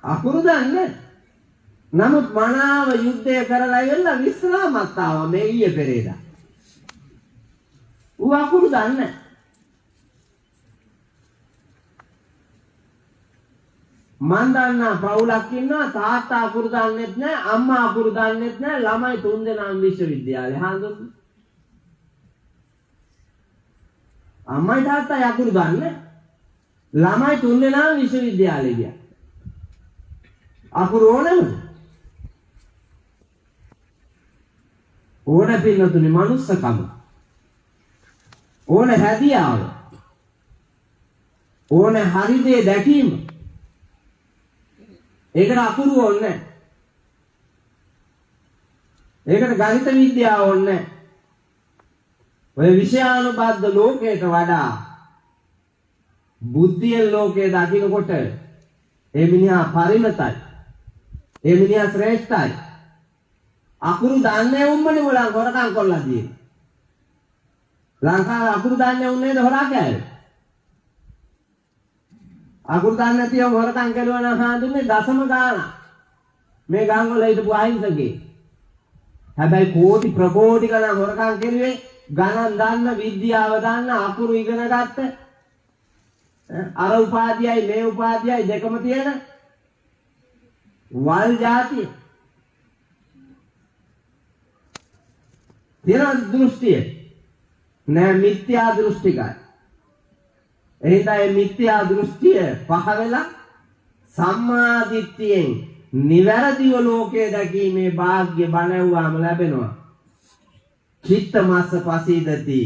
අකුරු දන්නේ. නමුත් මනාව යුද්ධය කරලා ඉවරලා විශ්‍රාමත් ආවා මේ ඊයේ පෙරේදා. ඌ අකුරු දන්නේ නැහැ. මන් දන්නා පවුලක් ඉන්නවා තාත්තා අකුරු දන්නෙත් නැහැ අම්මා අකුරු දන්නෙත් නැහැ ළමයි 3 දෙනාම විශ්වවිද්‍යාලේ හාඳුන්වන්නේ. අම්මයි තාත්තයි අකුරු දන්නේ ළමයි 3 දෙනාම විශ්වවිද්‍යාලේ ගියා. අකුරු ඕනද? ඕන පින්නතුනි මනුස්සකම. ඕන හැදියාව. ඕන හරි දේ දැකීම. ඒකට අකුරු ඕනේ නැහැ. ඒකට ගණිත විද්‍යාව ඕනේ නැහැ. ඔය විෂයානුබද්ධ ලෝකයට වඩා බුද්ධිය ලෝකයේ දකින්නකොට ඒ මිනිහා පරිණතයි. ඒ මිනිහා ශ්‍රේෂ්ඨයි. අකුරු දන්නේ උම්මනේ මොලන් හොරකම් කරලා තියෙන්නේ. ලංකාවේ අකුරු දන්නේ උන්නේ නේද හොරා කෑවේ. අකුරු දන්නේ නැතිව හොරකම් කරුවා නම් හාඳුන්නේ දශම ගාන. මේ ගම් වල හිටපු අහිංසකේ. හැබැයි කෝටි ප්‍රකෝටි ගණන් හොරකම් කරුවේ ගණන් දන්න විද්‍යාව දන්න අකුරු ඉගෙන ගත්ත අර උපාධියයි මේ උපාධියයි දෙකම තියෙන වල් જાතිය. තියෙන දෘෂ්ටිය නෑ මිත්‍යා දෘෂ්ටිකයි. එහෙනම් මේ මිත්‍යා දෘෂ්ටිය පහ වෙලා සම්මා දිට්ඨියෙන් නිවැරදිව ලෝකයේ දැකීමේ වාග්ය බණවුවාම ලැබෙනවා. චිත්ත මාස පසීදති.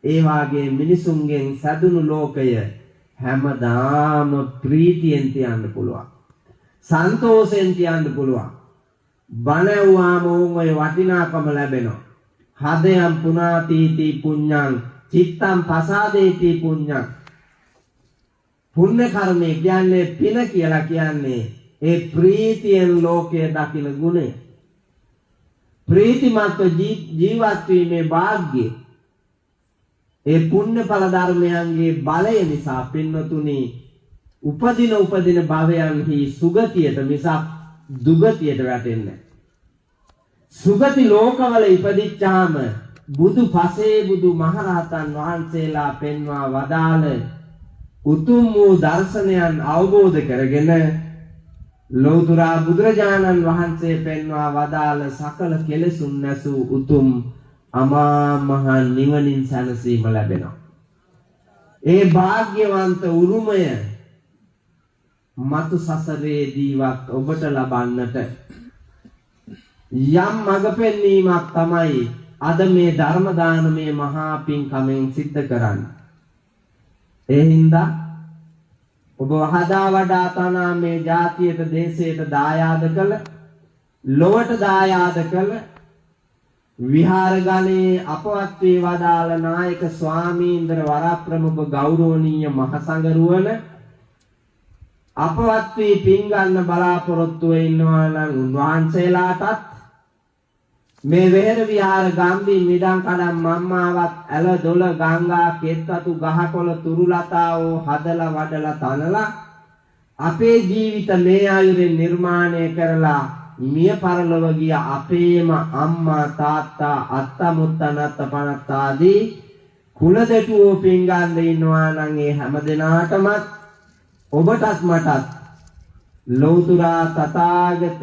ඒ වාගේ මිනිසුන්ගෙන් සැදුණු ලෝකය හැමදාම ප්‍රීතියෙන් තියන්න පුළුවන්. සන්තෝෂයෙන් තියන්න පුළුවන්. බණවුවාම ඔය වටිනාකම ලැබෙනවා. හදයන් පුනාතීති පුඤ්ඤං චිත්තං පසාදේති පුඤ්ඤං. පුණ්‍ය කර්මය කියන්නේ පින කියලා කියන්නේ ඒ ප්‍රීතියෙන් ලෝකයේ දකින ගුණය. ප්‍රීතිමත් ජීවත් වීමේ වාග්ය. ඒ පුණ්‍ය ඵල ධර්මයන්ගේ බලය නිසා පින්වතුනි උපදින භවයන්හි සුගතියට මිසක් දුගතියට වැටෙන්නේ නැහැ. සුගති ලෝකවල ඉපදිච්චාම බුදු පසේ බුදු මහරහතන් වහන්සේලා පෙන්වා වදාළ උතුම් වූ දර්ශනයන් අවබෝධ කරගෙන ලෞතර බුදුරජාණන් වහන්සේ පෙන්වා වදාළ සකල කෙලෙසුන් නැසූ උතුම් අමා මහ නිවනින් සැනසීම ලැබෙනවා. ඒ භාග්‍යවන්ත උරුමය මතු සසරේදීවත් ඔබට ලබන්නට යම් මඟ පෙන්වීමක් තමයි අද මේ ධර්ම දානමය මහා පින්කමෙන් සිද්ධ කරන්නේ. ඒ හින්දා ඔබ වහදා වඩා තනා මේ ජාතියට දේශයට දායාද කළ ලොවට දායාද කළ විහාර ගණේ අපවත් වේ වදාළ නායක ස්වාමීන්ද්‍ර වරප්‍රමුඛ ගෞරවනීය මහසඟරුවන අපවත් වී පින් ගන්න බලාපොරොත්තු වෙනවා නම් උන්වහන්සේලාටත් මේ වෙහෙර විහාර ගම්බි මිඩම් කඩම් මම්මාවත් ඇල දොල ගංගා කෙත්වතු ගහකොළ තුරුලතාවෝ හදලා වඩලා තනලා අපේ ජීවිත මේ ආයුරෙන් නිර්මාණය කරලා මිය පරලොව ගිය අපේම අම්මා තාත්තා අත්තා මුත්තා නත්තා පනත්තා ආදී කුල දෙටුවෝ පින් ගන්න ඉන්නවා නම් ඒ හැම දිනාටම ඔබටත් මටත් ලෞතුරා තථාගත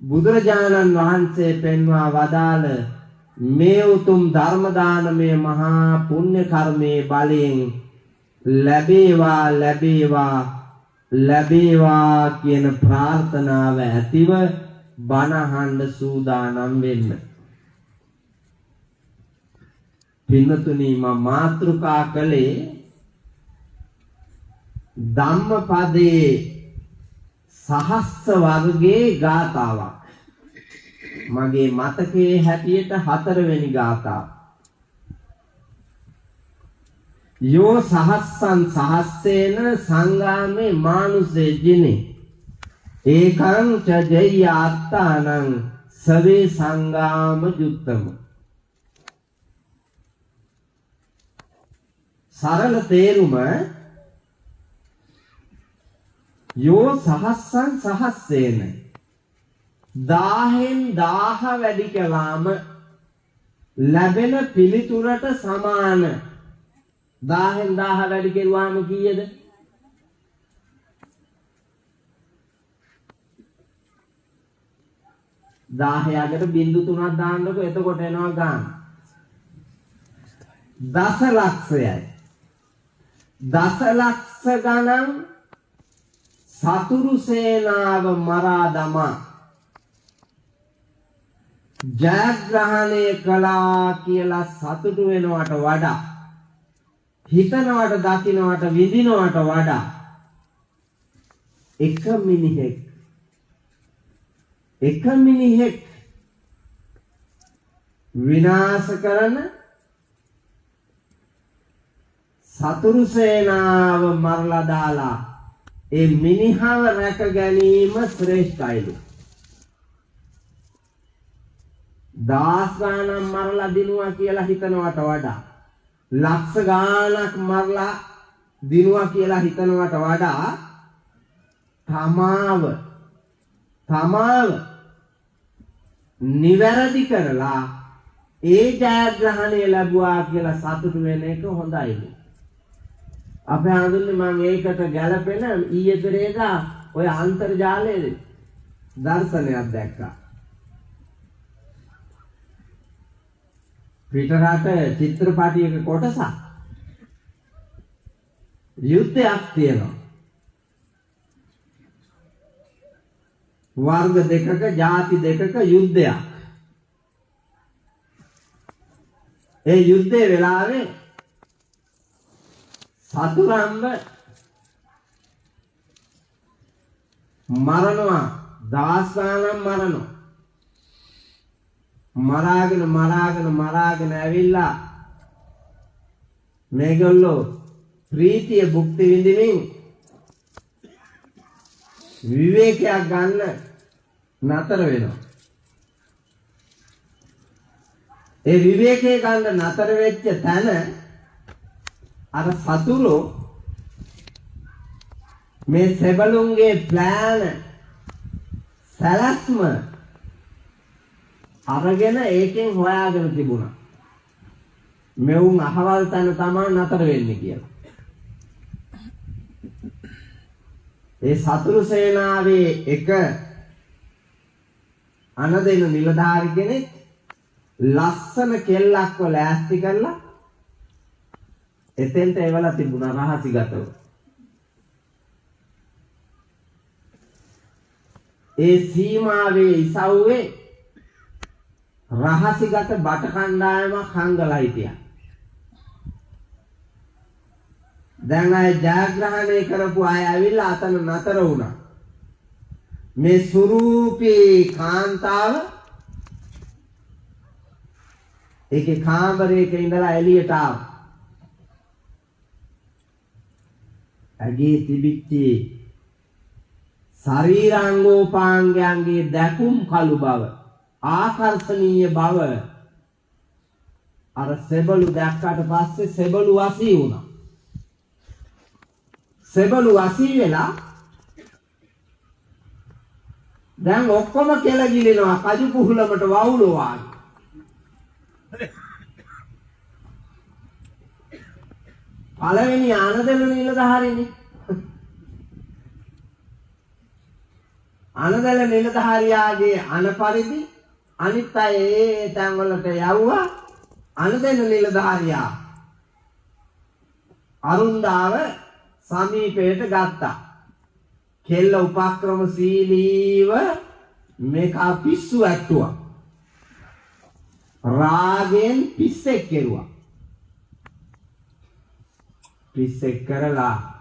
බුදුරජාණන් වහන්සේ පෙන්වා වදාළ මේ උතුම් ධර්ම දානමය මහා පුණ්‍ය කර්මයේ බලයෙන් ලැබේවා ලැබේවා ලැබේවා කියන ප්‍රාර්ථනාව ඇතිව බණ අහන්න සූදානම් වෙන්න. පින්වතුනි මා මාතෘකා කළේ ධම්මපදයේ සහස්ස වර්ගයේ ගාථාවක්. මගේ මතකයේ හැටියට 4 වෙනි ගාථාව. යෝ සහස්සං සහස්සේන සංගාමේ මානුසේ ජිනේ ඒකං ච ජය අත්තානං සවේ සංගාම යුත්තම. සරල තේරුම යෝ සහස්සං සහස්සේන 1000 වැඩි කළාම ලැබෙන පිළිතුරට සමාන 1000න් 1000 වැඩි කෙරුවාම කීයද? 1000කට බිංදු 3ක් දාන්නකො එතකොට එනවා ගාන. දසලක්ෂයයි. දසලක්ෂ ගණන් සතුරු සේනාව මරා දමා ජයග්‍රහණය කළා කියලා සතුටු වෙනවට වඩා හිතනවට දකින්නවට විඳිනවට වඩා එක මිනිහෙක් විනාශ කරන සතුරු සේනාව මරලා දාලා ඒ මිනිහව රැක ගැනීම ශ්‍රේෂ්ඨයිලු. 10 ගානක් මරලා දිනුවා කියලා හිතනවට වඩා ලක්ෂ ගානක් මරලා දිනුවා කියලා හිතනවට වඩා තමාව නිවැරදි කරලා ඒ ජයග්‍රහණය ලැබුවා කියලා සතුටු වෙන එක හොඳයිලු. අපේ හඳුන්නේ මම ඒකට ගැළපෙන ඊයේ පෙරේදා ඔය අන්තර්ජාලයේ දර්ශනයක් දැක්කා. පිටරට චිත්‍රපටයක කොටසක් යුද්ධයක් තියෙනවා. වර්ග දෙකක ಜಾති දෙකක යුද්ධයක්. ඒ යුද්ධයේ වෙලාවේ සතුරන්ව මරනවා 10 ගානක් මරනවා. මරාගෙන ඇවිල්ලා මේගොල්ලෝ ප්‍රීතිය භුක්ති විඳින්මින් විවේකයක් ගන්න නතර වෙනවා. ඒ විවේකයේ ගන්න නතර වෙච්ච තැන අර සතුරු මේ සෙබළුන්ගේ ප්ලෑන් සැලැස්ම අරගෙන ඒකෙන් හොයාගෙන තිබුණා. මෙවුන් අහවල් තැන තමයි නතර වෙන්නේ කියලා. ඒ සතුරු සේනාවේ එක අනදෙන නිලධාරි කෙනෙක් ලස්සන කෙල්ලක්ව ලෑස්ති කරලා එතෙන්ට එවලා තිබුණා රහසිගතව. ඒ සීමාවේ ඉසව්වේ රහසිගත බට කණ්ඩායමක් හංගලා හිටියා. දැන් අය ජයග්‍රහණය කරපු අය ඇවිල්ලා අතන නතර වුණා. මේ සුරූපී කාන්තාව ඒකේ කාමරයක ඉඳලා එළියට ආවා. ඇගේ තිබිච්චි ශරීරාංගෝපාංගයන්ගේ දැකුම් කළු බව ආකර්ෂණීය බව අර සෙබළු දැක්කට පස්සේ සෙබළු වසී වුණා. සෙබළු වසී වෙලා දැන් ඔක්කොම කෙලගිලිනවා කජු කුහුලමට වවුලෝ වගේ. පළවෙනි ආනදෙල නිලධාරිනේ. ආනදෙල නිලධාරියාගේ අනපරිදි අනිත් අය ඒ තැන් වලට යවුවා. ආනදෙල නිලධාරියා අරුන්දාව සමීපයට ගත්තා. කෙල්ල උපක්‍රමශීලීව මේක පිස්සු ඇට්ටුවා. රාගෙන් පිස්සෙක් කෙරුවා. පිස්සෙක් කරලා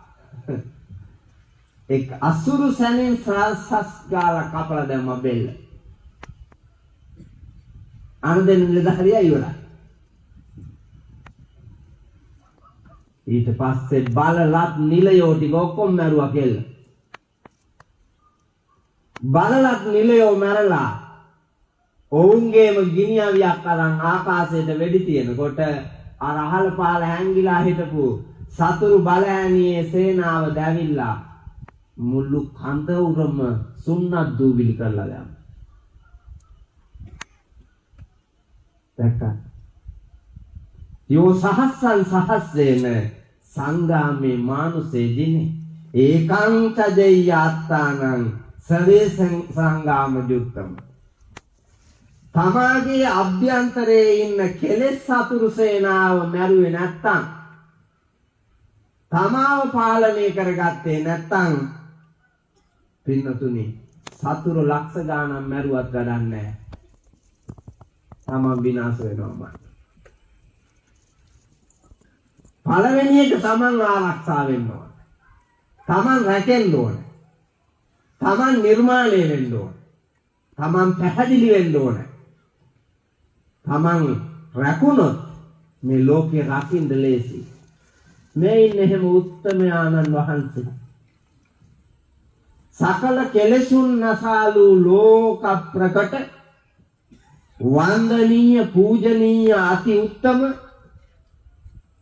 එක් අසුරු සැනින් සස් ගාලා කපලා දැම්ම බෙල්ල. අනදෙන නිලධාරියා ඉවරයි. ඊට පස්සේ බලලත් නිලයෝ ටික ඔක්කොම මැරුවා කෙල්ල. බලලත් නිලයෝ මැරලා ඔවුන්ගේම ගිනි අවියක් අරන් ආකාශයට වෙඩි තියනකොට අර අහල පාල හැංගිලා හිටපු සතුරු බලෑනියේ සේනාව දැවිලා මුළු කඳ උරම සුන්නත් දූවිලි කරලා දැම්මා. දැක්කා යෝ සහස්සං සහස්සේන සංගාමේ මානුසේ දිනේ ඒකං චජේයාත්තානං සවේ සංගාම යුක්තම්. තමාගේ අභ්‍යන්තරයේ ඉන්න කෙලෙස් සතුරු සේනාව මැරුවේ නැත්තම්, තමාව පාලනය කරගත්තේ නැත්තම් පින්නතුනි සතුරු ලක්ෂ ගාණක් මැරුවත් ගඩක් නැහැ. තමන් විනාශ වෙනවම. පළවෙනි එක තමන් ආරක්ෂා වෙන්න ඕන. තමන් රැකෙන්න ඕන. තමන් නිර්මාණය වෙන්න ඕන. තමන් පැහැදිලි වෙන්න ඕන. තමන් රැකුණොත් මේ ලෝකේ රකින්න ලේසි. මේ ඉන්නේ හැම උත්තමයාණන් වහන්සේ. සකල කෙලෙසුන් නසාලු ලෝක ප්‍රකට වන්දනීය පූජනීය අති උත්තම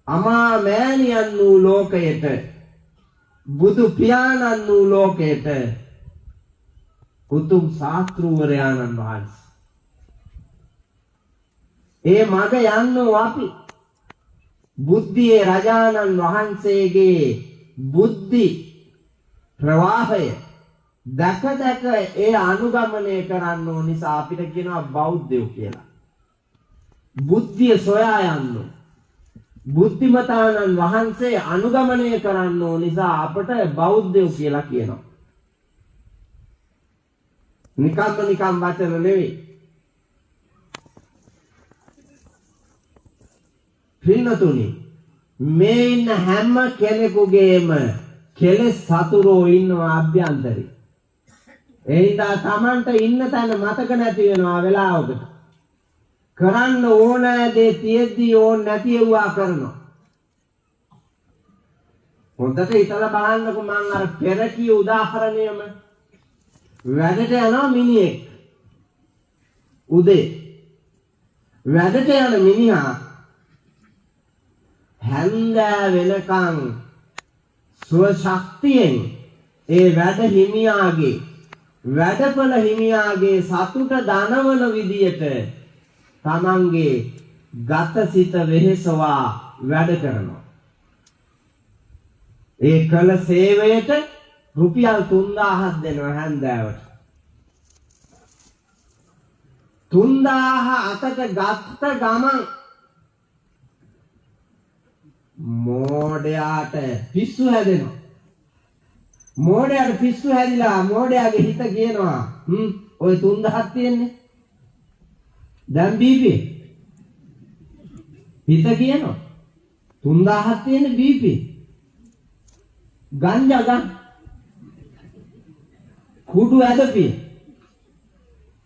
අමා මෑණියන් වූ ලෝකයට, බුදු පියාණන් වූ ලෝකයට උතුම් ශාස්ත්‍රූවරයාණන් වහන්සේ. ඒ මඟ යන්නෝ අපි බුද්ධියේ රජාණන් වහන්සේගේ බුද්ධි ප්‍රවාහය දැක දැක ඒ අනුගමනය කරන්න ඕන නිසා අපිට කියනවා බෞද්ධයෝ කියලා. බුද්ධිය සොයා යන්න. බුද්ධිමතාණන් වහන්සේ අනුගමනය කරන්න ඕන නිසා අපට බෞද්ධයෝ කියලා කියනවා. නිකම්ම නිකම් වචන නෙවෙයි. පින්නතුනි මේ ඉන්න හැම කෙනෙකුගේම කෙලෙස් සතුරෝ ඉන්නවා අභ්‍යන්තරේ. ඒ හින්දා Tamanට ඉන්න තැන මතක නැති වෙනවා වෙලාවකට. කරන්න ඕන දේ තියෙද්දි ඕන නැති ඒවා කරනවා. හොඳට හිතලා බලන්නකො මම අර පෙර කිය උදාහරණයම වැඩට යනවා මිනිහෙක්. උදේ වැඩට යන මිනිහා හැන්දෑ වෙනකන් ස්වශක්තියෙන් ඒ වැඩ හිමියාගේ වැඩපල හිමියාගේ සතුට දනවන විදියට තමන්ගේ ගතසිත වෙහෙසවා වැඩ කරනවා. ඒ කළ සේවයට රුපියල් 3000ක් දෙනවා හැන්දෑවට. 3000 අතට ගත්ත ගමන් මෝඩයාට පිස්සු හැදෙනවා. මෝඩයාට පිස්සු හැදිලා මෝඩයාගේ හිත කියනවා ඔය 3000ක් තියෙන්නේ දැන් බීපි. හිත කියනවා 3000ක් තියෙන්නේ බීපි. ගංජා ගන්න. කුඩු ඇදපි.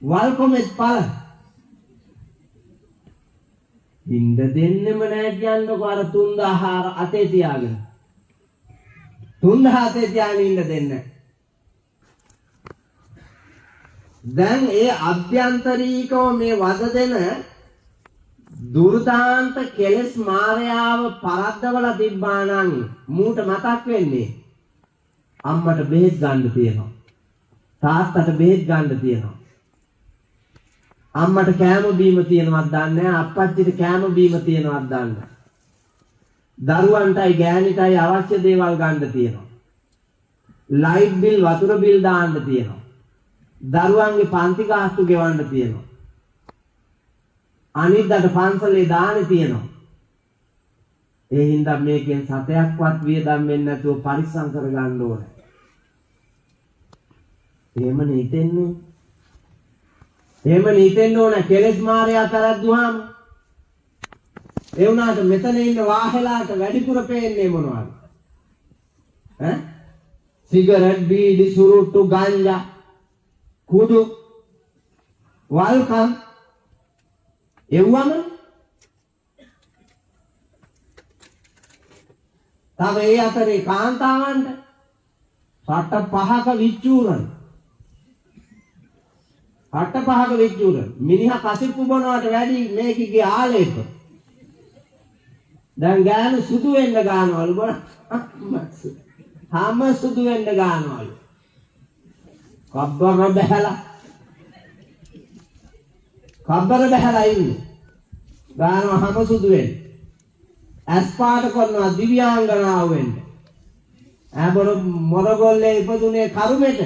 වල්කොමෙත් පල. ඉන්න දෙන්නෙම නෑ කියන්නකො අර 3000 අතේ තියාගෙන. 3000 අතේ තියාගෙන ඉන්න දෙන්න. දැන් ඒ අභ්‍යන්තරීකව මේ වද දෙන දුර්දාන්ත කෙලස් මායාව පරද්දවලා තිබ්බා නම් මූට මතක් වෙන්නේ අම්මට බෙහෙත් ගන්න තියෙනවා. තාත්තට බෙහෙත් ගන්න තියෙනවා. අම්මට කෑම බීම තියෙනවද දන්නේ නැහැ. අප්පච්චිට කෑම බීම තියෙනවද දන්නේ නැහැ. දරුවන්ටයි ගෑණිටයි අවශ්‍ය දේවල් ගන්න තියෙනවා. ලයිට් බිල් වතුර බිල් දාන්න තියෙනවා. දරුවන්ගේ පන්ති ගාස්තු ගෙවන්න තියෙනවා. අනිද්දාට පන්සලේ දාන්නේ තියෙනවා. ඒ හින්දා මේකෙන් සතයක්වත් වියදම් වෙන්නේ නැතුව පරිස්සම් කරගන්න ඕනේ. එහෙම නෙතෙන්නේ. එහෙම නිතෙන්න ඕන කෙලෙස් මායя කරද්දුවාම ඒ වුණාට මෙතන ඉන්න වාහෙලාට වැඩිපුර පේන්නේ මොනවද? සිගරට්, බීඩි, සුරුට්ටු, ගංජා, කුඩු, වල්කම් එව්වම තව ඒ අතරේ කාන්තාවන්ට රට 5ක විච්චූරන මිනිහා කසිප්පු බොනවට වැඩි මේකගේ ආලේප. දැන් ගෑනු සුදු වෙන්න ගන්නවලු බොන. හැම සුදු වෙන්න ගන්නවලු. කබ්බර බහැලා ඉන්නේ. ගන්නවා හැම සුදු වෙන්න. අස්පාට කරනවා දිව්‍යාංගනාව වෙන්න. මොරගොල්ලේ ඉපදුනේ කරුමෙට.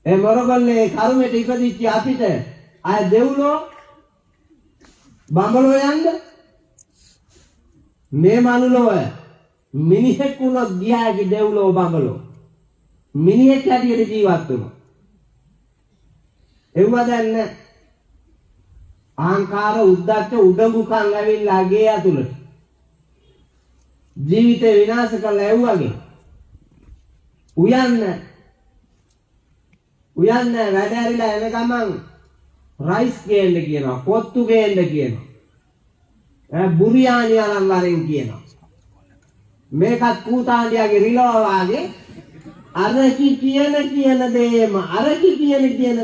ඒ මොරගොල්ලේ කරුමෙට ඉපදිච්ච අපිට අය දෙව්ලෝ බඹලෝ යන්න මේ මනුලෝ මිනිහෙක් වුණොත් ගියාගේ දෙව්ලෝ බඹලෝ මිනිහෙක් හැටියට ජීවත් වුණා. එව්ව දැන් ආංකාර උද්දච්ච උඩඟුකම් ඇවිල්ලා ගේ ඇතුළට ජීවිතේ විනාශ කරලා එව්වගේ උයන්න වැඩ ඇරිලා එන ගමන් රයිස් ගේන්න කියනවා පොත්තු ගේන්න කියනවා බුරියානි අරන් වරෙන් කියනවා මේකත් කූතාණ්ඩියාගේ රිලව වාගේ අරකි කියන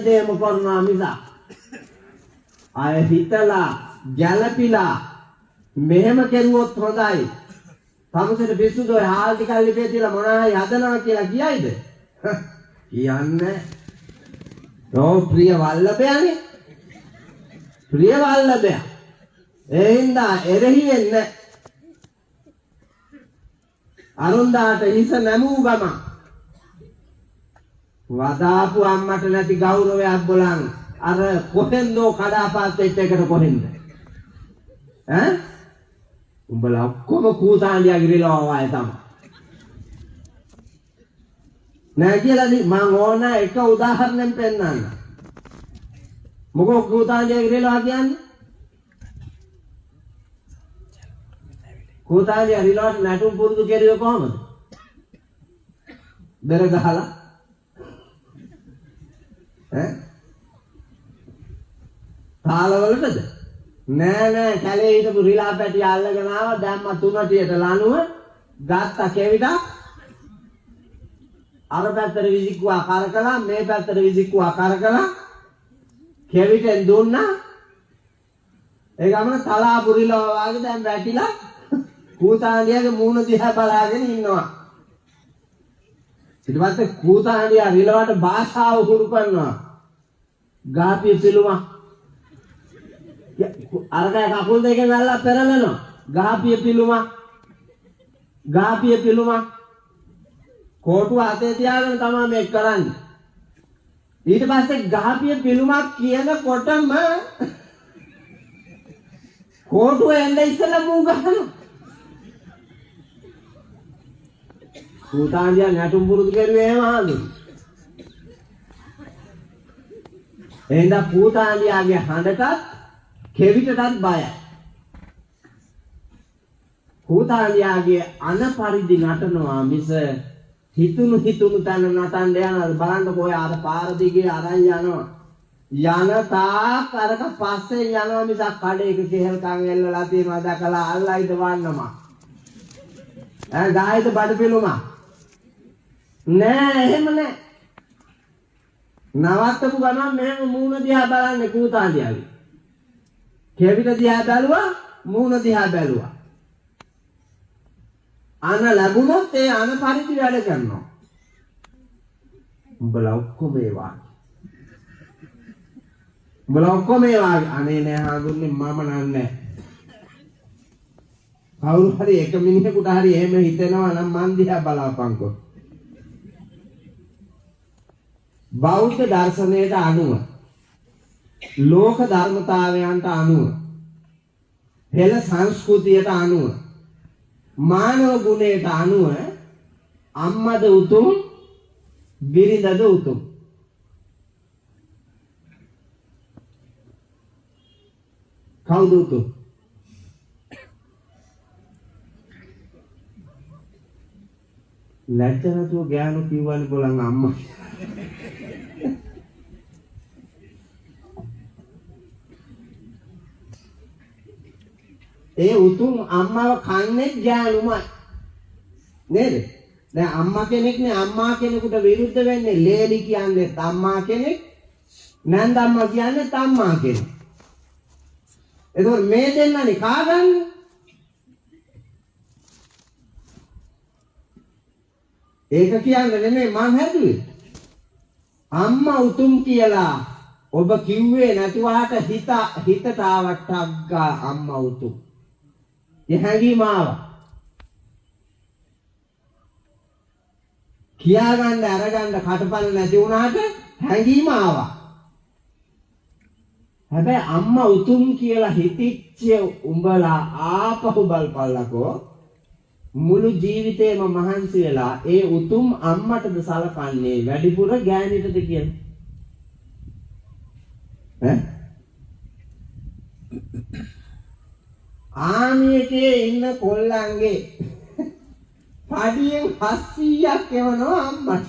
දේම කරනවා මිසක් අය හිතලා ගැළපිලා මෙහෙම කෙරුවොත් හොඳයි සමසෙට පිස්සුද ඔය හාල් ටිකක් ලිපේ තියලා මොනවායි හදනවා කියලා කියයිද කියන්නේ නෝ ප්‍රිය වල්ලබයනේ ප්‍රිය වල්ලබය ඒ හින්දා එරෙහි වෙන්න අරුන්දාට හිස නැමූ ගම වදාපු අම්මට නැති ගෞරවයක් බලන් අර කොහෙන්දෝ කඩාපාත් වෙච්ච එකට කොහෙන්ද උඹලා ඔක්කොම කූතාණ්ඩියාගේ රිලව වය තමයි නෑ කියලාද මම ඕන එක උදාහරණයක් පෙන්නන්න මොකෝ කූතාණ්ඩියාගේ රිලව කියන්නේ කූතාණ්ඩියා රිලවට නැටුම් පුරුදු කෙරුවේ කොහමද බෙර ගහලා තාලවලටද නෑ කැලේ හිටපු රිලා පැටි අල්ලගෙන ආවා දැම්ම තුනටියට ලනුව ගත්ත කෙවිඩක් අර පැත්තට විසිකුවා කරකලා මේ පැත්තට විසිකුවා කරකලා කෙවිටෙන් දුන්නා ඒ ගමන තලා පුරිලව වගේ දැන් වැටිලා කූතාණ්ඩියාගේ මූණ දිහා බලාගෙන ඉන්නවා ඊට පස්සේ කූතාණ්ඩියා රිලවට භාෂාව හුරු කරනවා ගාපිය පිළුමක් අරකේ කකුල් දෙකෙන් අල්ලලා පෙරලනවා ගාපිය පිළුමක් කෝටුව අතේ තියාගෙන තමයි මේක කරන්නේ ඊට පස්සේ ගාපිය පිළුමක් කියනකොටම කෝටුව එන්න ඉස්සෙල්ලා මූ ගහනවා කූතාණ්ඩියා නැටුම් පුරුදු කරුවේ එහෙම ආදුනේ එහෙනම් කූතාණ්ඩියාගේ හඬටත් කෙවිතටත් බයයි කූතාණ්ඩියාගේ අනපරිදි නටනවා මිස හිතුණු තැන නටන්න යනවා බලන්නකෝ ඔය අර පාර දිගේ අරන් යනවා යන තාක් අරක පස්සේ යනවා මිසක් කඩේක කෙහෙල්කම් එල්ලලා තියෙනවා දැකලා අල්ලයිද වන්නම ගායිද බඩ පිළුම නෑ එහෙම නෑ නවත්තපු ගමන් මෙහෙම මූණ දිහා බලන්නේ කූතාණ්ඩියාගේ කෙවිත දිහා බැලුවා මූණ දිහා බැලුවා අන ලැබුණොත් ඒ අන පරිදි වැඩ කරනවා උඹලා ඔක්කොම ඒවා අනේ නෑ හඳුන්නේ මම නන්නේ කවුරු හරි එක මිනිහෙකුට හරි එහෙම හිතෙනවා නම් මන් දිහා බලාපන්කෝ බෞද්ධ දර්ශනයට අනුව ලෝක ධර්මතාවයන්ට අනුව පෙළ සංස්කෘතියට අනුව මානව ගුණයට අනුව අම්මද උතුම් බිරිඳද උතුම් කවුද උතුම් ලැජ්ජ නැතුව ගෑනු කිව්වනේ බලන්න අම්මා ඒ උතුම් අම්මව කන්නේ ගෑනුමයි නේද දැන් අම්මා කෙනෙක්නේ අම්මා කෙනෙකුට විරුද්ධ වෙන්නේ ලේලි කියන්නේ අම්මා කෙනෙක් නැන්දම්මා කියන්නේ අම්මා කෙනෙක් එතකොට මේ දෙන්නනේ කාගන්නේ ඒක කියන්නේ නෙමෙයි මං හැදුවේ අම්මා උතුම් කියලා ඔබ කිව්වේ නැතුවාට හිතට ආවට්ටක් අම්මා උතුම් ඒ හැඟීම ආවා. කියාගන්න අරගන්න කටපල් නැති වුණාට හැඟීම ආවා. හැබැයි අම්මා උතුම් කියලා හිතිච්ච උඹලා ආපහු බලපල්ලකෝ මුළු ජීවිතේම මහන්සි වෙලා ඒ උතුම් අම්මටද සලකන්නේ වැඩිපුර ගෑණිටද කියලා. ආමියකේ ඉන්න කොල්ලන්ගේ පඩියෙන් 700ක් එවනවා අම්මට.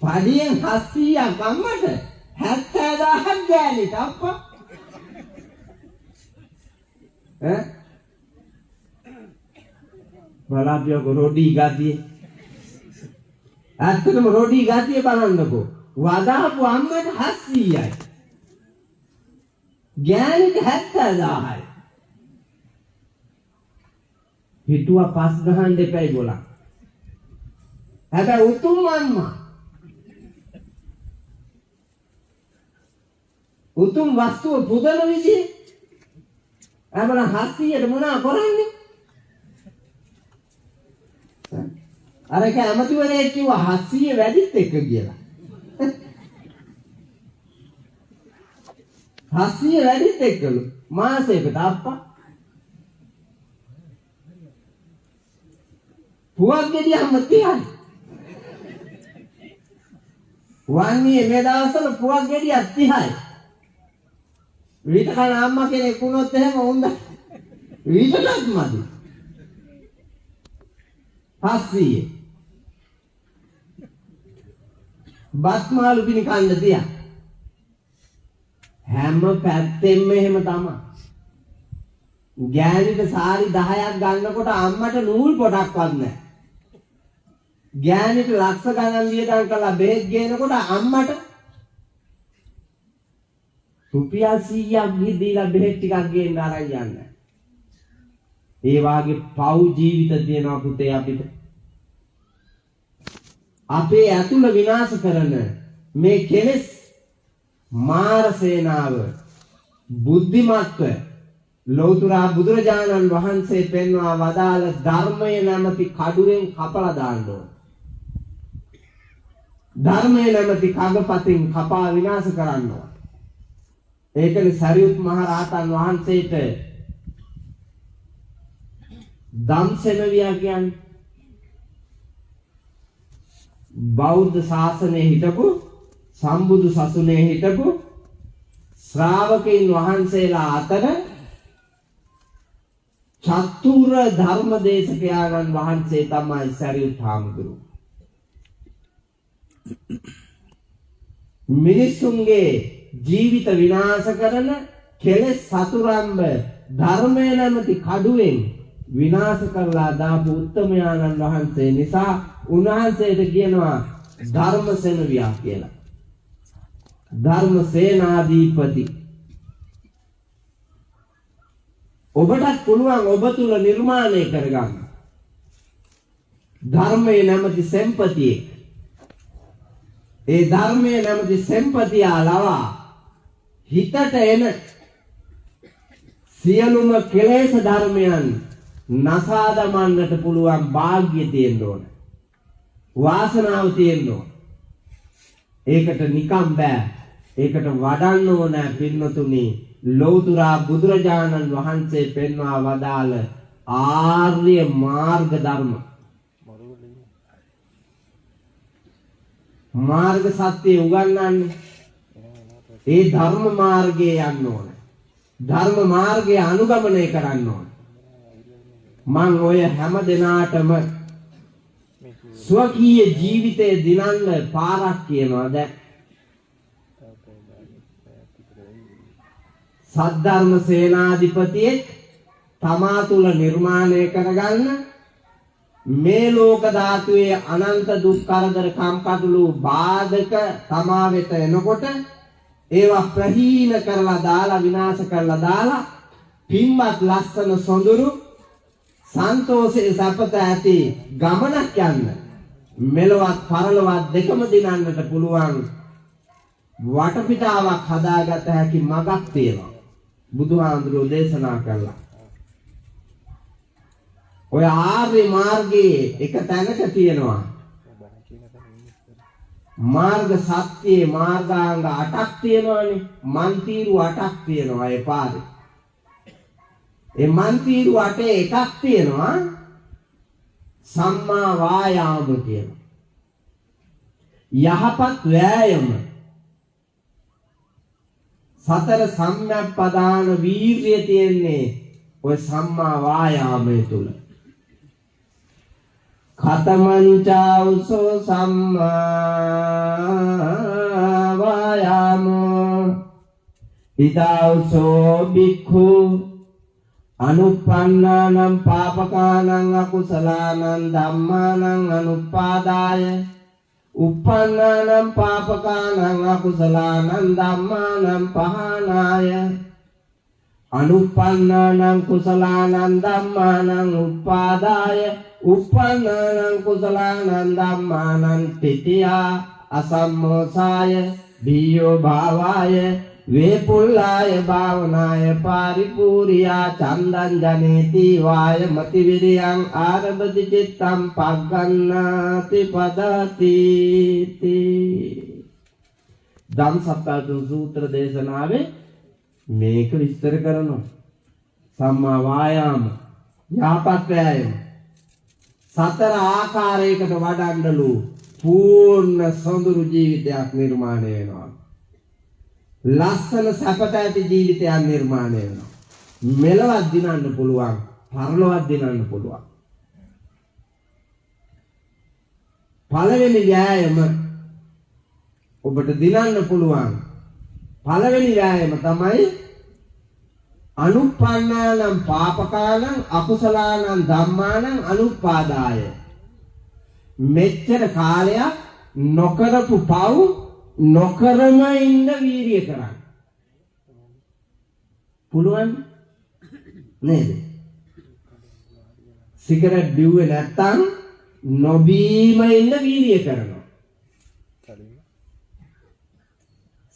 පඩියෙන් 700ක් අම්මට 70000ක් ගෑණිට අප්පා. බලාපියක රොඩි ගතිය. ඇත්තටම රොඩි ගතිය බලන්නකෝ. වදාපු අම්මට 700යි. ගෑණිට 70000යි. හිතුවා පස් ගහන්න දෙපයි බොලා. හැබැයි උතුම් අම්මා. උතුම් වස්තුව පුදන විදිහ. අපල 700ට මොනවා කරන්නේ? අර කැමතිවරයෙක් කිව්වා 700 වැඩිත් එක්ක කියලා. 700 වැඩිත් එක්කලු මාසෙකට අප්පා. පුවක් ගෙඩියක්ම 30යි. වන්නේ මේ දවස්වල පුවක් ගෙඩියක් 30යි. විතර කන අම්මා කෙනෙක් වුණොත් එහෙම උන්ද විතරක් මදි. 700 බත් මාළු පිණි කන්න තියා. හැම පැත්තෙම එහෙම තමයි. ගෑණිට සාරි 10ක් ගන්නකොට අම්මට නූල් පොඩක්වත් නැහැ. ගෑණිට ලක්ෂ ගණන් වියදම් කරලා බෙහෙත් ගේනකොට අම්මට රුපියල් 100ක් දීලා බෙහෙත් ටිකක් ගේන්න අරන් යන්නේ. ඒ වාගේ පව් ජීවිත තියෙනවා පුතේ අපිට. අපේ ඇතුළ විනාශ කරන මේ කෙලෙස් මාර සේනාව බුද්ධිමත්ව ලෞතර බුදුරජාණන් වහන්සේ පෙන්වා වදාළ ධර්මයේ නැමැති කඩුවෙන් කපලා දාන්න ඕන. ධර්මයේ නැමැති කගපතින් කපා විනාශ කරන්න ඕන. ඒකනේ සරියුත් මහ රහතන් වහන්සේට ධම්සෙනවියා කියන්නේ බෞද්ධ ශාසනයේ හිටපු සම්බුදු සසුනේ හිටපු ශ්‍රාවකයන් වහන්සේලා අතර චතුර ධර්මදේශකයන්න් වහන්සේ තමයි සරියුත් හාමුදුරුවෝ. මිනිසුන්ගේ ජීවිත විනාශ කරන කෙලෙස් සතුරම්බ ධර්මය නැමැති කඩුවෙන් විනාශ කරලා දාපු උත්තමයාණන් වහන්සේ නිසා උන්වහන්සේට කියනවා ධර්මසේනවියා කියලා. ධර්ම සේනාධිපති. ඔබටත් පුළුවන් ඔබ තුල නිර්මාණය කරගන්න ධර්මයේ නැමැති සම්පතිය. ඒ ධර්මයේ නැමැති සම්පතිය ලවා හිතට එන සියලුම කෙලෙස් ධර්මයන් නසා දමන්නට පුළුවන් වාග්ය තියෙන්න ඕන. වාසනාව තියෙන්න ඕන. ඒකට නිකම් බෑ. ඒකට වඩන්න ඕන පින්නතුනි. ලෞතර බුදුරජාණන් වහන්සේ පෙන්වා වදාළ ආර්ය මාර්ග ධර්ම. මාර්ග සත්‍ය උගන්වන්නේ ඒ ධර්ම මාර්ගයේ යන්න ඕන. ධර්ම මාර්ගය අනුගමනය කරන්න ඕන. මං ඔය හැම දිනාටම ස්වකීය ජීවිතයේ දිනන්න පාරක් කියනවා. දැන් සද්ධර්ම සේනාධිපතියෙක් තමා තුල නිර්මාණය කරගන්න මේ ලෝක ධාතුවේ අනන්ත දුක් කරදර කම්කටොළු බාධක තමා වෙත එනකොට ඒවා ප්‍රහීන කරලා දාලා විනාශ කරලා දාලා පින්වත් ලස්සන සොඳුරු සන්තෝෂේ සපත ඇති ගමනක් යන්න මෙලොවත් පරලොවත් දෙකම දිනන්නට පුළුවන් වටපිටාවක් හදාගත හැකි මගක් තියෙනවා. බුදුහාමුදුරුවෝ දේශනා කළා. ඔය ආර්ය මාර්ගයේ එක තැනක තියෙනවා. මාර්ග සත්‍යයේ මාර්ගාංග 8ක් තියෙනවානේ. මන්තිරු 8ක් තියෙනවා ඒ පාරේ. ඒ මන්තිරු 8 එකක් තියෙනවා සම්මා වායාම කියන. යහපත් වෑයම. සතර සම්‍යක් පදාන වීර්යය තියෙන්නේ ඔය සම්මා වායාමයේ තුල. කතමංචෞසෝ සම්මා වායාමෝ ඉදෞසෝ බික්ඛු අනුප්පන්නානං පාපකානං අකුසලානං ධම්මානං අනුපාදාය uppannānaṁ pāpakānaṁ akusalaanaṁ dhammānaṁ pahānāya anuppannānaṁ kusalānaṁ dhammānaṁ uppādāya uppannānaṁ kusalānaṁ dhammānaṁ titiyā asammosāya bhiyo bhāvāya vepullāya bhāvanāya pāripūriyā candaṁ janeti vāya mativiriyam ārabati cittam paggannāti padati ධම්සප්පවතුන් සූත්‍ර දේශනාවේ මේක විස්තර කරනවා. සම්මා වායාම යහපත් වෑයම සතර ආකාරයකට වඩන්නලු පූර්ණ සොඳුරු ජීවිතයක් නිර්මාණය වෙනවා. ලස්සන සැපත ඇති ජීවිතයක් නිර්මාණය වෙනවා. මෙලොවක් දිනන්න පුළුවන්, පරලොවක් දිනන්න පුළුවන්. පළවෙනි වෑයම ඔබට දිනන්න පුළුවන්. පළවෙනි වෑයම තමයි අනුප්පන්නානං පාපකානං අකුසලානං ධම්මානං අනුපාදාය. මෙච්චර කාලයක් නොකරපු පව් නොකරම ඉන්න වීරිය කරන්න. පුළුවන් නේද? සිගරට් බිව්වේ නැත්තම් නොබීම ඉන්න වීරිය කරනවා.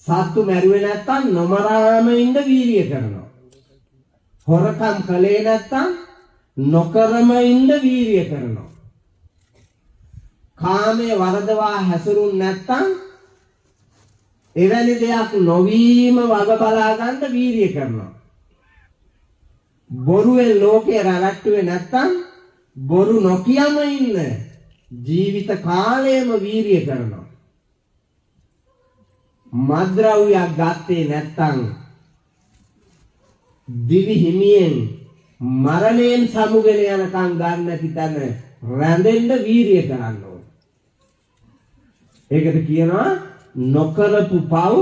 සත්තු මැරුවේ නැත්තම් නොමරාම ඉන්න වීරිය කරනවා. හොරකම් කළේ නැත්තම් නොකරම ඉන්න වීරිය කරනවා. කාමයේ වරදවා හැසිරුන් නැත්තම් එවැනි දෙයක් නොවීම වග බලා ගන්න වීරිය කරනවා. බොරුවෙන් ලෝකේ රැවට්ටුවේ නැත්තම් බොරු නොකියම ඉන්න ජීවිත කාලයම වීරිය කරනවා. මද්ද්‍රව්‍යයක් ගත්තේ නැත්තම් දිවි හිමියෙන් මරණයෙන් සමුගෙන යනකම් ගන්න නැති තැන රැඳෙන්න වීරිය කරන්න ඕන. ඒකට කියනවා නොකරපු පව්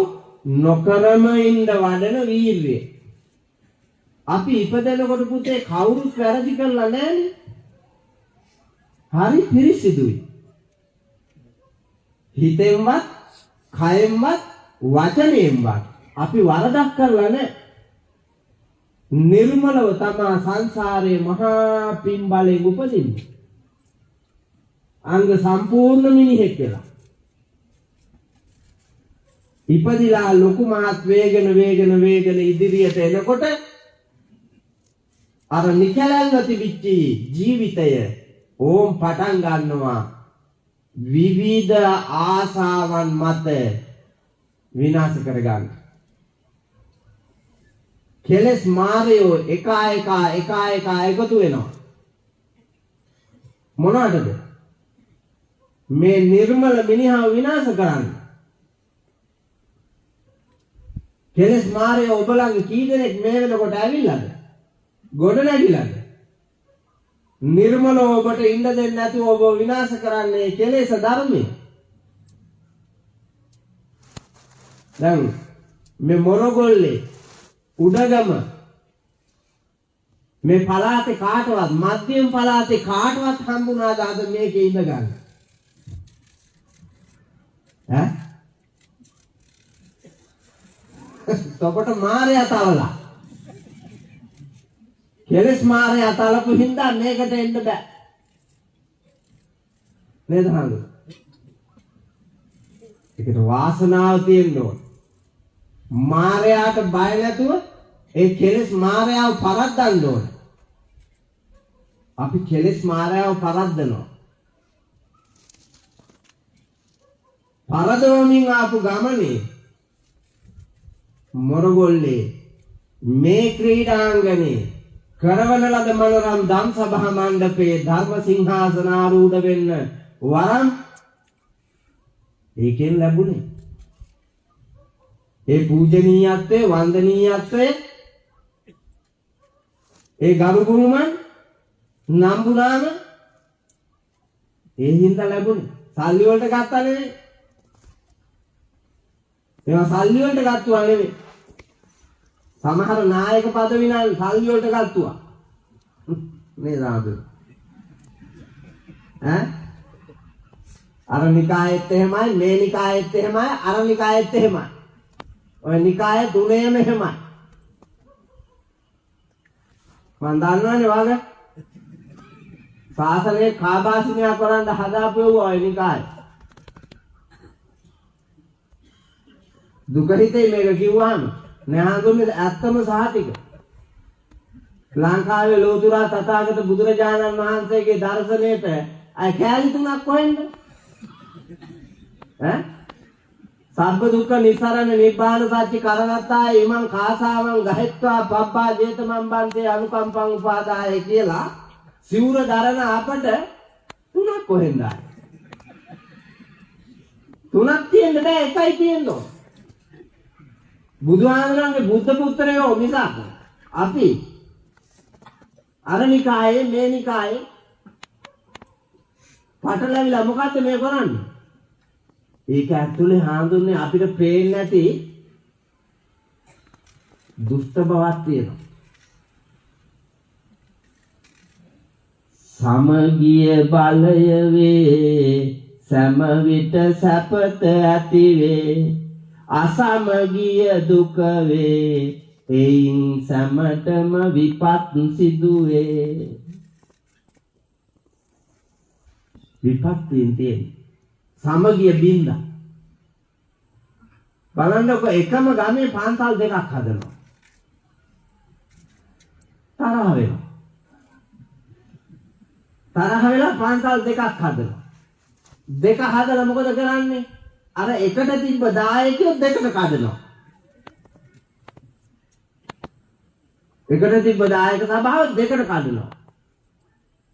නොකරම ඉන්න වඩන වීරිය. අපි ඉපදෙනකොට පුතේ කවුරුත් වැරදි කරලා නැහැනේ. හරි පිරිසිදුයි. හිතෙන්වත්, කයෙන්වත්, වචනයෙන්වත් අපි වරදක් කරලා නැහැ. නිර්මලව තමා සංසාරයේ මහා පින් බලයෙන් උපදින්නේ. අංග සම්පූර්ණ මිනිහෙක් කියලා. ඉපදිලා ලොකු මහත් වේගන ඉදිරියට එනකොට අර නිකලංග තිබිච්ච ජීවිතය ඕම් පටන් ගන්නවා විවිධ ආසාවන් මත විනාශ කරගන්න. කෙලස් මායෝ එක එකතු වෙනවා. මොනවටද? මේ නිර්මල මිනිහව විනාශ කරන්න. කෙලස් මායෝ ඔබලගේ කී දෙනෙක් මේ වෙනකොට ඇවිල්ලාද? ගොඩ නැගිලාද? නිර්මල ඔබට ඉන්න දෙන්නේ නැතුව ඔබ විනාශ කරන්නේ කෙලෙස් ධර්මය. දැන් මේ මොනගොල්ලේ උඩගම මේ පළාතේ කාටවත් මධ්‍යම පළාතේ කාටවත් හම්බුණාද අද මේකේ ඉඳ ගන්න? ඈ? තොපට මාරයා තවලා. කෙලස් මාරයා තලපු හින්දා මේකට එන්න බෑ. නේද හංග? ඒකට වාසනාව තියෙන්න ඕන. මාරයාට බය නැතුව ඒ කෙලෙස් මායාව පරද්දන්න ඕන. අපි කෙලෙස් මායාව පරද්දනවා. පරදවමින් ආපු ගමනේ මොරගොල්ලේ මේ ක්‍රීඩාංගනේ කරවන ලද මනරම් දම් සභා මණ්ඩපයේ ධර්ම සිංහාසනාරූඪ වෙන්න වරම් ඒකෙන් ලැබුණේ. ඒ පූජනීයත්වයේ වන්දනීයත්වයේ ඒ ගරුකුරුමන් නම්බුනාම ඒ හින්දා ලැබුණේ. සල්ලි වලට ගත්තා නෙවෙයි. ඒවා සල්ලි වලට ගත්තා නෙවෙයි. සමහර නායක පදවි නම් සල්ලි වලට ගත්තා. නේද ආදු? අර නිකායෙත් එහෙමයි, මේ නිකායෙත් එහෙමයි, අර නිකායෙත් එහෙමයි. ඔය නිකාය තුනේම එහෙමයි. මන් දන්නවනේ වාගේ ශාසනයේ කාබාසිනියා කරන්න හදාපු ඔය නිකාය. දුක හිතේ මේක කිව්වහම නෑහඳුන්නේ ඇත්තම සහතික. ලංකාවේ ලෝතුරා තථාගත බුදුරජාණන් වහන්සේගේ දර්ශනයට අය කැලි තුනක් කොහෙන්ද? සබ්බ දුක්ඛ නිස්සරණ නිබ්බාන සත්‍ය කරණත්තා ඊමං කාසාවං ගහෙත්වා පබ්බා ජේතමන් බන්තේ අනුකම්පං උපාදාය කියලා සිවුර දරන අපට තුනක් කොහෙන්ද? තුනක් තියෙන්න බෑ, එකයි තියෙන්න ඕන. බුදුහාමුදුරන්ගේ බුද්ධ පුත්‍රයෝ මිසක් අපි අර නිකායේ මේ නිකායේ පටලැවිලා මොකද්ද මේ කරන්නේ? ඒක ඇතුලේ හාඳුන්නේ අපිට පේන්නේ නැති දුෂ්ට බවක් තියෙනවා. සමගිය බලය වේ සෑම විට සැපත ඇති වේ අසමගිය දුක වේ එයින් සැමටම විපත් සිදු වේ. විපත්යෙන් තියෙන සමගිය බින්දා බලන්නකො එකම ගමේ පන්සල් දෙකක් හදනවා. තරහ වෙලා පන්සල් දෙකක් හදනවා. දෙක හදලා මොකද කරන්නේ? අර එකට තිබ්බ දායකයෝ දෙකට කඩනවා. එකට තිබ්බ දායක සභාව දෙකට කඩනවා.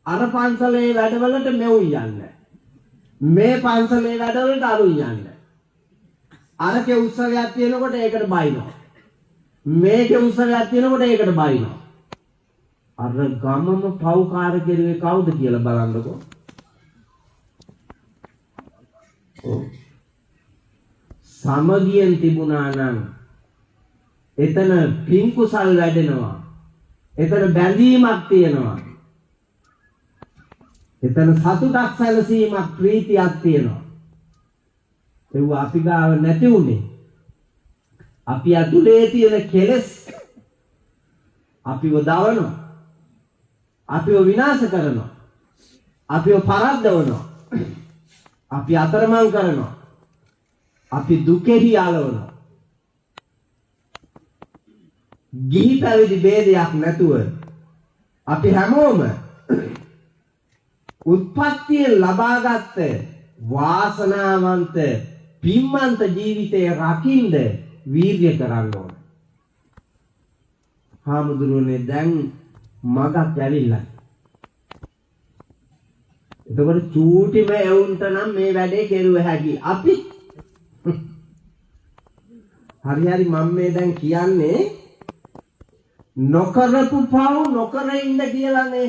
අර පන්සලේ වැඩවලට මෙව් යන්නේ. මේ පන්සලේ වැඩවලට අරුන් යන්නේ. අරකේ උත්සවයක් තියෙනකොට ඒකට බයිනවා. මේකේ උත්සවයක් තියෙනකොට ඒකට බයිනවා. අර ගමම පව්කාර කෙරුවේ කවුද කියලා බලන්නකෝ. සමගියෙන් තිබුණා නම් එතන පින් කුසල් වැඩෙනවා. එතන බැඳීමක් තියෙනවා. එතන සතුටක් සැලසීමක් ප්‍රීතියක් තියෙනවා. ඒව අපි ගාව නැති උනේ. අපි අතුලේ තියෙන කෙලෙස් අපිව දවනවා. අපිව විනාශ කරනවා. අපිව පරද්දවනවා. අපි අතරමං කරනවා. අපි දුකෙහි යලවනවා. ගිහි පැවිදි ભેදයක් නැතුව අපි හැමෝම උත්පත්තිය ලබාගත් වාසනාවන්ත පින්වන්ත ජීවිතය රකින්න වීර්ය කරන්න ඕන. හාමුදුරුවනේ දැන් මගක් ඇවිල්ලා. එතකොට චූටිම එවුන්ට නම් මේ වැඩේ කෙරුව හැකි. අපි හරි මම මේ දැන් කියන්නේ නොකරපු පව් නොකර ඉන්න කියලානේ.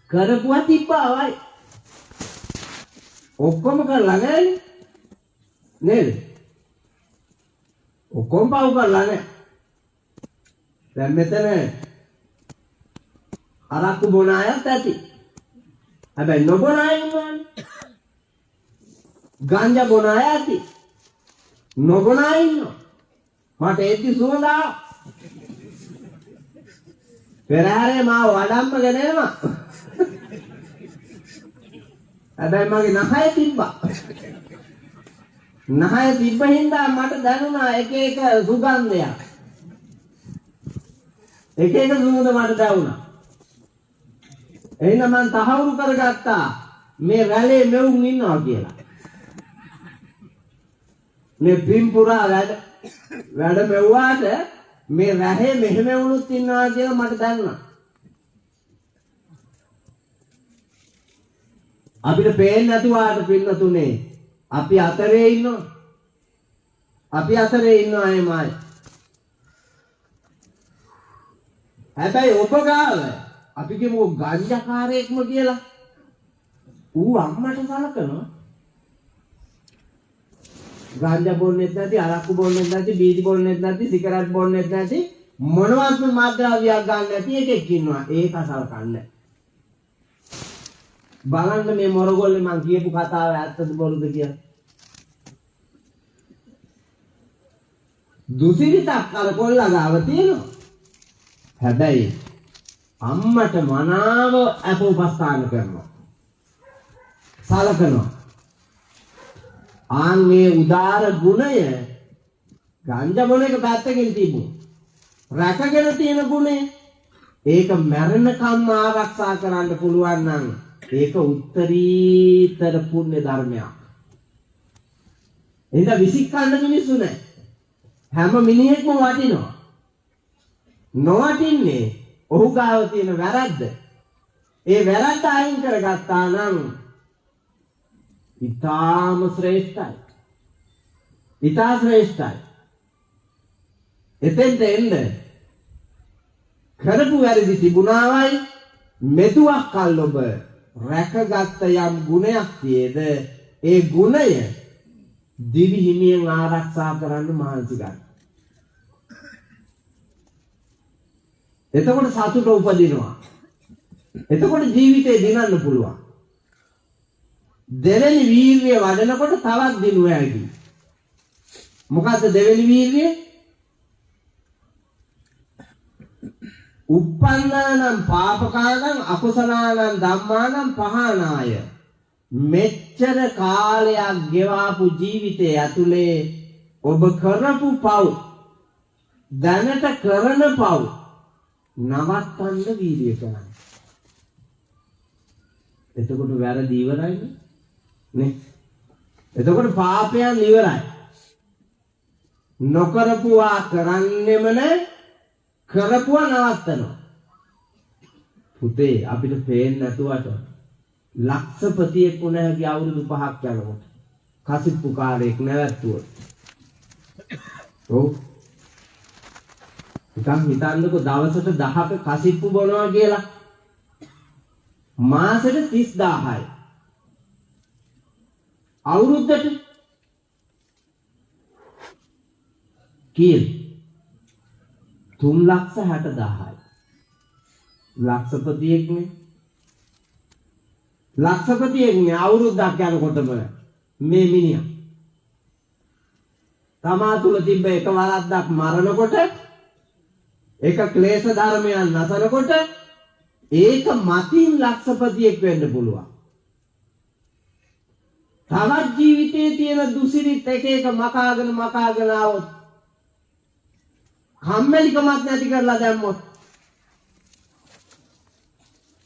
කරපුවා තිබ්බාවයි. ඔක්කොම කරලා නැහැ නේද? ඔක්කොම පව් කරලා නැහැ. දැන් මෙතන අරක්කු බොන අයත් ඇති. හැබැයි නොබොන අය ඉන්නවනේ. ගංජා බොන අය ඇති. නොබොන අය ඉන්නවා. මට ඒත්ති සුවඳ ආවා. පෙරහැරේ මාව වඩම්මගෙන එනවා. හැබැයි මගේ නහය තිබ්බා. නහය තිබ්බ හින්දා මට දැනුණා එක එක සුගන්ධයක්. එක එක සුමුද මට දැවුණා. එහෙනම් මං තහවුරු කරගත්තා මේ රැළේ මෙවුන් ඉන්නවා කියලා. මේ පින්පුරා වැඩ මෙව්වාට මේ රැහේ මෙහෙම වුණුත් ඉන්නවා කියලා මට දැනුණා. අපිට පේන්නේ නැතුවාට පින්නතුනේ අපි අතරේ ඉන්නවා. අපි අතරේ ඉන්නවා එමයි. හැබැයි ඔබ ගාව අපි කියමු ගංජාකාරයෙක්ම කියලා. ඌ අම්මට සලකනවා. ගංජා බොන්නෙත් නැති, අරක්කු බොන්නෙත් නැති, බීඩි බොන්නෙත් නැති, සිගරට් බොන්නෙත් නැති, මොනවත්ම මාද්‍රව්‍යයක් ගන්න නැති එකෙක් ඉන්නවා. ඒක සලකන්නේ. බලන්න මේ මොරගොල්ලේ මං කියපු කතාව ඇත්තද බොරුද කියලා. දුසිරිතක් අර කොල්ලා ගාව තියෙනවා. හැබැයි අම්මට මනාව අපෝපස්ථාන කරනවා. සලකනවා. ආන්ගේ උදාර ගුණය ගංජා බොන එක පැත්තකින් තිබුණා. රැකගෙන තියෙන ගුණය ඒක මරණකම් ආරක්ෂා කරන්න පුළුවන් නම් ඒක උත්තරීතර පුණ්‍ය ධර්මයක්. එහෙනම් විසිකන්න මිනිස්සු නැහැ. හැම මිනිහෙක්ම වටිනවා. නොවටින්නේ ඔහු ගාව තියෙන වැරද්ද. ඒ වැරද්ද අයින් කරගත්තා නම් ඊටාම ශ්‍රේෂ්ඨයි. ඊටා ශ්‍රේෂ්ඨයි. එතෙන්ට එන්න කරපු වැරදි තිබුණාවයි මෙතුවක් කල් ඔබ රැකගත් යම් ගුණයක් තියේද ඒ ගුණය දිවි හිමියෙන් ආරක්ෂා කරන්න මහන්සි ගන්න. එතකොට සතුට උපදිනවා. එතකොට ජීවිතේ දිනන්න පුළුවන්. දෙවෙනි වීර්යය වඩනකොට තවත් දිනුව හැකි. මොකද්ද දෙවෙනි වීර්යය? uppannānaṁ pāpakānaṁ akusalaanaṁ dhammānaṁ pahānāය. මෙච්චර කාලයක් ගෙවාපු ජීවිතය ඇතුලේ ඔබ කරපු පව් දැනට කරන පව් නවත්තන්න වීර්යය කරන්න. එතකොට වැරදි ඉවරයිනේ නේ. එතකොට පාපයන් ඉවරයි. නොකරපුවා කරන්නෙම නැහැ, කරපුවා නවත්තනවා. පුතේ අපිට පේන්නේ නැතුවට ලක්ෂපතියෙක් වුණ හැකි අවුරුදු 5ක් යනකොට කසිප්පු කාර්යයක් නැවැත්තුවොත්. ඔව්. නිකන් හිතන්නකෝ දවසට 10ක කසිප්පු බොනවා කියලා. මාසෙට 30000යි. අවුරුද්දට කීයද? 360000යි. ලක්ෂපතියෙක්නේ. ලක්ෂපතියෙක්නේ අවුරුද්දක් යනකොටම මේ මිනිහා තමා තුල තිබ්බ එක වරද්දක් මරනකොට ඒක ක්ලේශ ධර්මයන් නැසනකොට ඒක මතින් ලක්ෂපතියෙක් වෙන්න පුළුවන්. තවත් ජීවිතයේ තියෙන දුසිරිත එක එක මකාගෙන આવොත් කම්මැලිකමක් නැති කරලා දැම්මොත්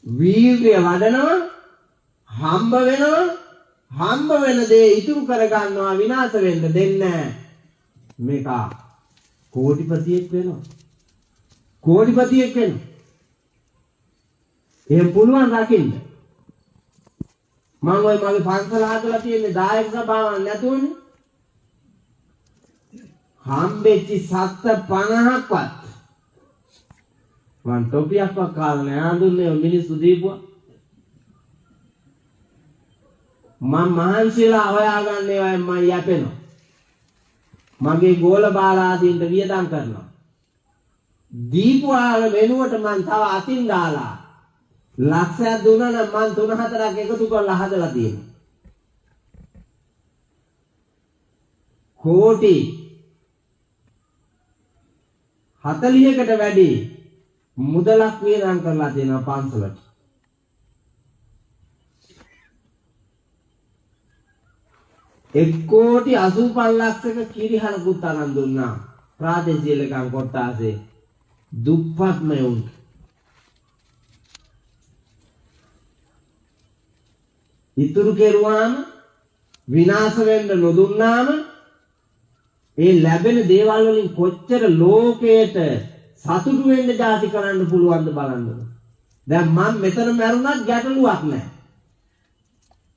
වීර්යය වඩනවා, හම්බ වෙනවා, හම්බ වෙන දේ ඉතුරු කර ගන්නවා, විනාශ වෙන්න දෙන්නේ නැහැ. මේක කෝටිපතියෙක් වෙනවා. කෝටිපතියෙක් වෙනවා. එහෙම පුළුවන් රකින්න. මම ওই මගේ පන්සල හදලා තියෙන්නේ දායක සභාවක් නැතුවනේ. හම්බෙච්චි 750ක්වත් මං ටොපියක්වත් කාලා නෑ. ආඳුන්නේ මිනිස්සු දීපුවා. මම මහන්සිලා හොයාගන්න ඒවායින් මම යැපෙනවා. මගේ ගෝල බාලාදීන්ට වියදම් කරනවා. දීපුවාල වෙනුවට මං තව අතින් දාලා ලක්ෂයක් දුන්නා නම් මං 3-4ක් එකතු කරලා හදලා තියෙනවා. කෝටි 40කට වැඩි මුදලක් වියදම් කරලා තියෙනවා පන්සලට. එක්කෝටි 85 ලක්ෂක කිරිහලකුත් අරන් දුන්නා ප්‍රාදේශීය ලේකම් කොට්ටාසේ දුප්පත්ම උන්ට. ඉතුරු කෙරුවාම විනාශ වෙන්න නොදුන්නාම ඒ ලැබෙන දේවල් වලින් කොච්චර ලෝකයට සතුටු වෙන්න ಜಾති කරන්න පුළුවන්ද බලන්න. දැන් මම මෙතන මැරුණත් ගැටලුවක් නැහැ.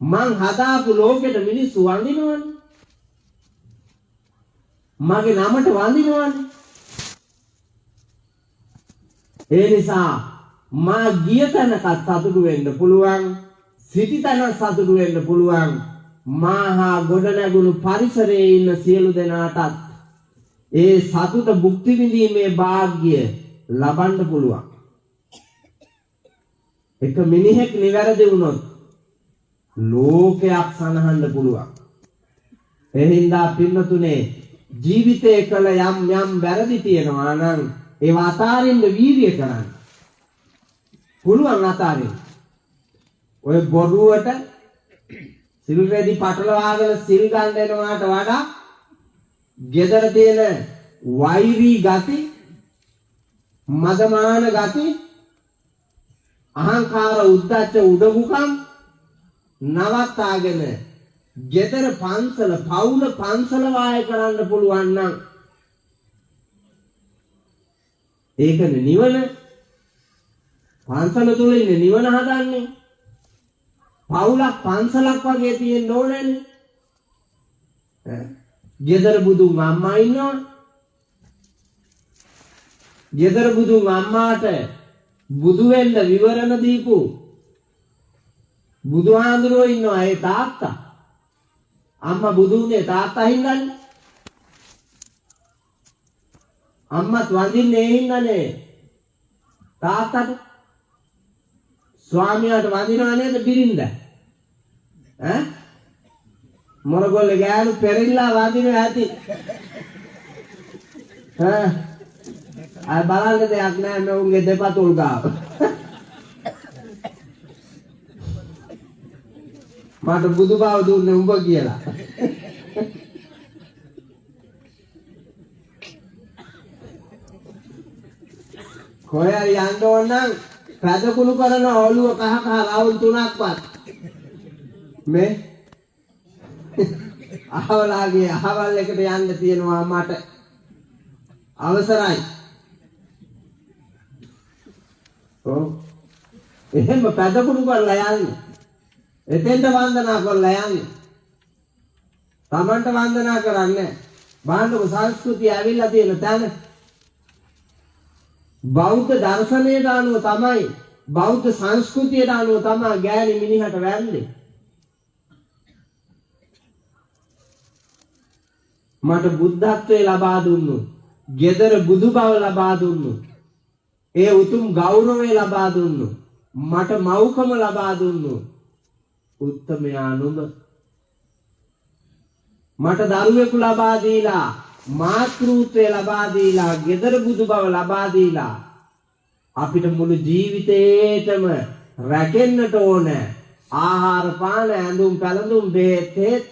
මං හදාපු ලෝකෙට මිනිස්සු වඳිනවනේ. මගේ නමට වඳිනවනේ. ඒ නිසා මා ගිය තැනකත් සතුටු වෙන්න පුළුවන්. සිටි තැනත් සතුටු වෙන්න පුළුවන්. මාහා ගොඩ නැගුණු පරිසරයේ ඉන්න සියලු දෙනාටත් ඒ සතුට භුක්ති විඳීමේ වාග්ය ලබන්න පුළුවන්. එක මිනිහෙක් නිවැරදි වුණොත් ලෝකයක් සනහන්න පුළුවන්. එහින්දා පින්නතුනේ ජීවිතේ කළ යම් යම් වැරදි තියෙනවා නම් ඒව අතාරින්න වීර්ය කරන්න. පුළුවන් අතාරින්න. ඔය බොරුවට සිල් රෙදි පටලවාගෙන සිල් ගන්න යනවාට වඩා gedara තියෙන වෛරී ගති, මදමාන ගති, අහංකාර උද්දච්ච උඩඟුකම් නවත්තාගෙන gedara පන්සල පවුල පන්සල වාය කරන්න පුළුවන් නම් ඒකනේ නිවන. පන්සල තුල ඉන්නේ නිවන හදන්නේ. පවුලක් පන්සලක් වගේ තියෙන්න ඕනේනේ. gedara budun අම්මා ඉන්නවා. gedara budun අම්මාට බුදු වෙන්න විවරණ දීපු බුදුහාඳුරෝ ඉන්නවා. ඒ තාත්තා අම්මා බුදුනේ තාත්තා හින්දානේ. අම්මත් වඳින්නේ ඒ හින්දානේ තාත්තට. ස්වාමියාට වඳිනව නේද බිරින්ද? මොනගොල්ල ගෑනු පෙරිල්ලා වඳිනවා ඇති. අය බලන්න දෙයක් නෑ මේ දෙපතුල් ගාව. මට බුදු බව දුන්නේ උඹ කියලා. කොහේ යන්න ඕන නම් පැදකුණු කරන ඔළුව කහ කහ රවුල් තුනක්වත් මේ අහවලාගේ අහවල් එකට යන්න තියෙනවා මට අවසරයි. ඔව් එහෙම පැදකුණු කරලා යන්න. එතෙන්ට වන්දනා කරලා යන්න. Tamanට වන්දනා කරන්නේ බාහිර සංස්කෘතිය ඇවිල්ලා තියෙන තැන. බෞද්ධ දර්ශනයට අනුව තමයි බෞද්ධ සංස්කෘතියට අනුව තමයි ගෑණි මිනිහට වැන්නේ. මට බුද්ධත්වයේ ලබා දුන්නු, gedara බුදු බව ලබා දුන්නු, ඒ උතුම් ගෞරවය ලබා දුන්නු, මට මෞකම ලබා දුන්නු උත්තමයා නුඹ. මට දරුවෙකු ලබා දීලා, මාතෘත්වය ලබා දීලා, gedara බුදු බව ලබා දීලා අපිට මුළු ජීවිතේටම රැකෙන්නට ඕන ආහාර පාන ඇඳුම් පැළඳුම් බෙහෙත්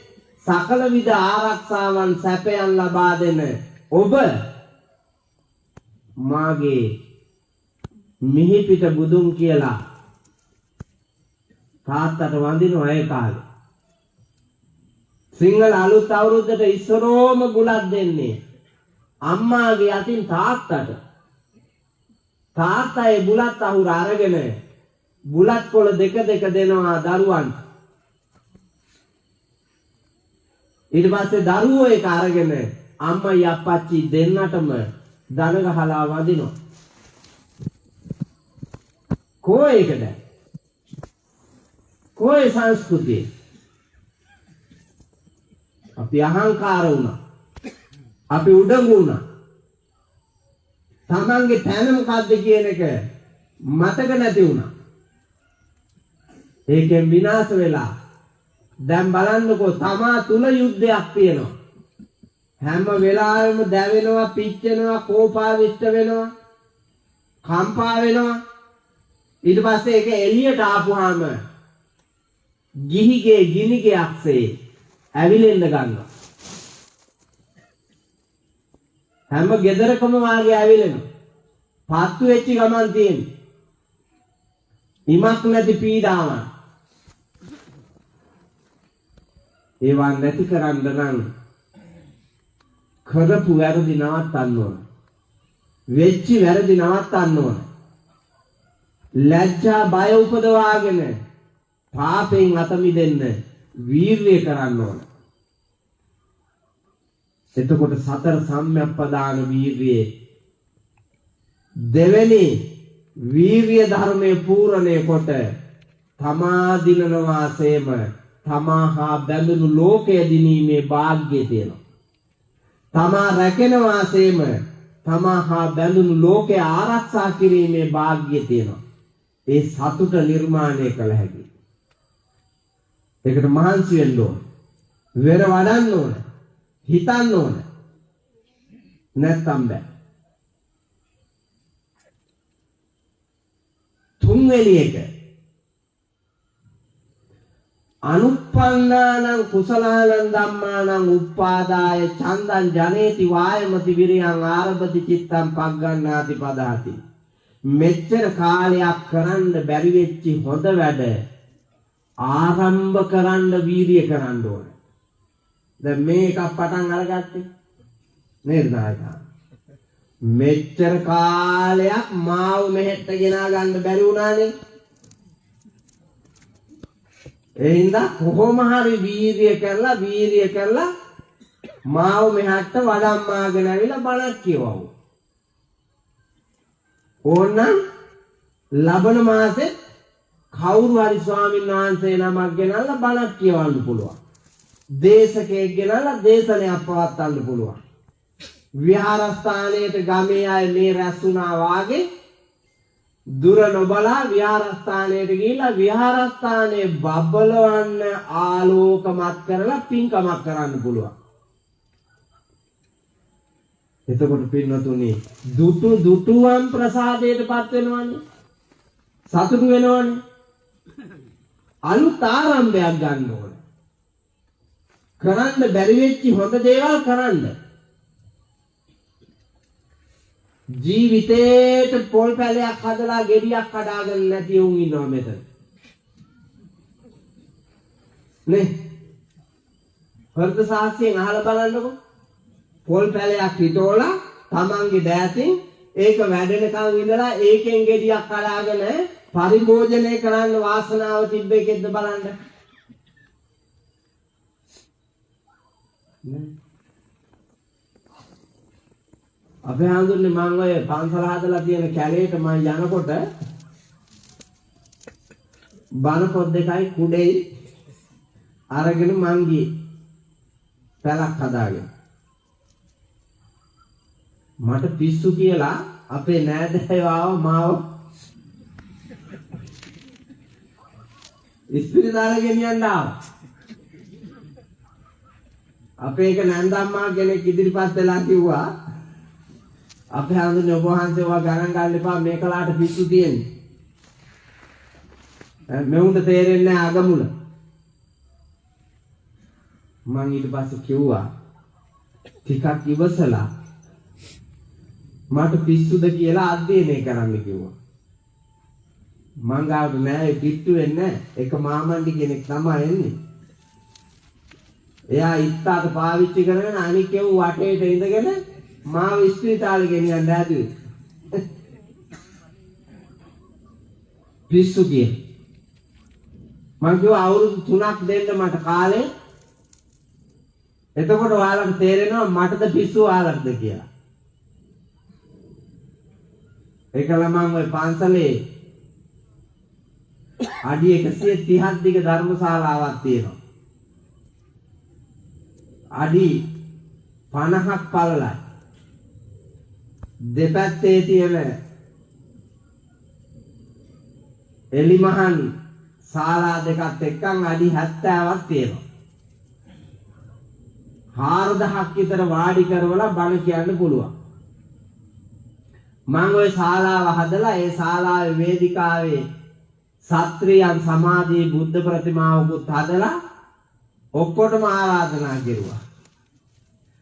සකල විද ආරක්ෂාවන් සැපයන් ලබා දෙන ඔබ මාගේ මිහිපිට බුදුන් කියලා තාත්තට වඳිනවා ඒ කාලේ. සිංහල අලුත් අවුරුද්දට ඉස්සරෝම බුලත් දෙන්නේ අම්මාගේ අතින් තාත්තට. තාත්තා ඒ බුලත් අහුර අරගෙන බුලත් කොළ දෙක දෙනවා දරුවන්ට. ඊට පස්සේ දරුවෝ ඒක අරගෙන අම්මයි අප්පච්චි දෙන්නටම දන ගහලා වදිනවා. කොහේකද? කොහේ සංස්කෘතිය? අපි අහංකාර වුණා. අපි උඩඟු වුණා. තමන්ගේ තැන මොකද්ද කියන එක මතක නැති වුණා. ඒකෙන් විනාශ වෙලා දැන් බලන්නකෝ තමා තුල යුද්ධයක් තියෙනවා. හැම වෙලාවෙම දැවෙනවා, පිච්චෙනවා, කෝපාවිෂ්ඨ වෙනවා, කම්පා වෙනවා. ඊට පස්සේ ඒක එළියට ආපුවාම ගිහිගේ ගිනිගේ අක්සේ ඇවිලෙන්න ගන්නවා. හැම ගෙදරකම වාගේ ඇවිලෙනවා. පත්තු වෙච්ච ගමන් තියෙන. ඉමක් නැති පීඩාව. ඒවා නැති කරන්න නම් කරපු වැරදි නවත්තන්න ඕන. වෙච්ච වැරදි නවත්තන්න ඕන. ලැජ්ජා බය උපදවාගෙන පාපෙන් අත මිදෙන්න වීර්යය කරන්න ඕන. එතකොට සතර සම්‍යක්පදාන වීර්යයේ දෙවෙනි වීර්ය ධර්මයේ පූර්ණේ කොට තමා දිනන වාසයේම තමා හා බැඳුණු ලෝකය දිනීමේ වාග්යය තියෙනවා. තමා රැකෙන වාසයේම තමා හා බැඳුණු ලෝකය ආරක්ෂා කිරීමේ වාග්යය තියෙනවා. ඒ සතුට නිර්මාණය කළ හැකියි. ඒකට මහන්සි වෙන්න ඕන. වෙර වඩන්න ඕන. හිතන්න ඕන. නැත්තම් බෑ. තුන්වෙනි එක අනුප්පන්නානං කුසලානං ධම්මානං උප්පාදාය චන්දං ජනේති වායමති විරියං ආරභති චිත්තං පග්ගණ්ණාති පදාති. මෙච්චර කාලයක් කරන්න බැරි වෙච්චි හොඳ වැඩ ආරම්භ කරන්න වීර්ය කරන්න ඕන. දැන් මේක පටන් අරගත්තේ නේද නායකයා? මෙච්චර කාලයක් මාව මෙහෙට ගෙනා ගන්න බැරි වුණානේ. ඒ හින්දා කොහොම හරි වීර්ය කරලා මාව මෙහාට වඩම්මාගෙන ඇවිල්ලා බණක් කියවවු. ඕනනම් ලබන මාසෙ කවුරු හරි ස්වාමීන් වහන්සේ නමක් ගෙනල්ලා බණක් කියවන්න පුළුවන්. දේශකයෙක් ගෙනල්ලා දේශනයක් පවත්වන්න පුළුවන්. විහාරස්ථානයේ ගමේ අය මේ රැස් වුණා වාගේ දුර නොබලා විහාරස්ථානයට ගිහිල්ලා විහාරස්ථානයේ බබලවන්න ආලෝකමත් කරලා පින්කමක් කරන්න පුළුවන්. එතකොට පින්වතුනි දුටුවම් ප්‍රසාදයටපත් වෙනවනේ. සතුටු වෙනවනේ. අලුත් ආරම්භයක් ගන්න ඕනේ. කරන්න බැරි වෙච්ච හොඳ දේවල් කරන්න. ජීවිතේට පොල් පැලයක් හදලා ගෙඩියක් කඩාගෙන නැති උන් ඉන්නවා මෙතන. නේ? හෘද සාක්ෂියෙන් අහලා බලන්නකො. පොල් පැලයක් හිටෝලා තමන්ගේ දෑතින් ඒක වැඩෙනකන් ඉඳලා ඒකෙන් ගෙඩියක් කඩාගෙන පරිභෝජනය කරන්න වාසනාව තිබ්බේකෙද්ද බලන්න. නේ? අපේ හඳුන්නේ මම ඔය පන්සල හදලා තියෙන කැලේට මම යනකොට බණ පොත් දෙකයි කුඩේයි අරගෙන මං ගියේ පැලක් හදාගෙන. මට පිස්සු කියලා අපේ නෑදෑයෝ ආව මාව ඉස්පිරිතාලේ ගෙනියන්න ආවා. අපේ එක නන්දම්මා කෙනෙක් ඉදිරිපත් වෙලා කිව්වා අපේ හඳුන්නේ ඔබ වහන්සේ ඔයා ගණන් ගන්න එපා මේකලාට පිස්සු තියෙන්නේ. මෙවුන්ට තේරෙන්නේ නැහැ අගමුල. මං ඊට පස්සේ කිව්වා ටිකක් ඉවසලා මට පිස්සුද කියලා අධ්‍යයනය කරන්න කිව්වා. මං ගාවට නෑ ඒ පිට්ටු වෙන්නේ එක මාමණ්ඩි කෙනෙක් තමයි එන්නේ. එයා ඉත්තාට පාවිච්චි කරගෙන අනික් කෙව් වටේට ඉඳගෙන මාව ඉස්පිරිතාලේ ගෙනියන්න හැදුවේ. පිස්සු කිය. මං කිව්වා අවුරුදු 3ක් දෙන්න මට කාලේ. එතකොට ඔයාලට තේරෙනවා මටද පිස්සු ඔයාලටද කියලා. ඒකල මම ওই පන්සලේ අඩි 130ක් දිග ධර්මශාලාවක් තියෙනවා. අඩි 50ක් පළලයි. දෙපැත්තේ තියෙන එලිමහන් ශාලා දෙකත් එක්කන් අඩි 70ක් තියෙනවා. 4000ක් විතර වාඩි කරවලා බණ කියන්න පුළුවන්. මම ওই ශාලාව හදලා ඒ ශාලාවේ වේදිකාවේ සත්‍රියන් සමාධි බුද්ධ ප්‍රතිමාවකුත් හදලා ඔක්කොටම ආරාධනා කෙරුවා.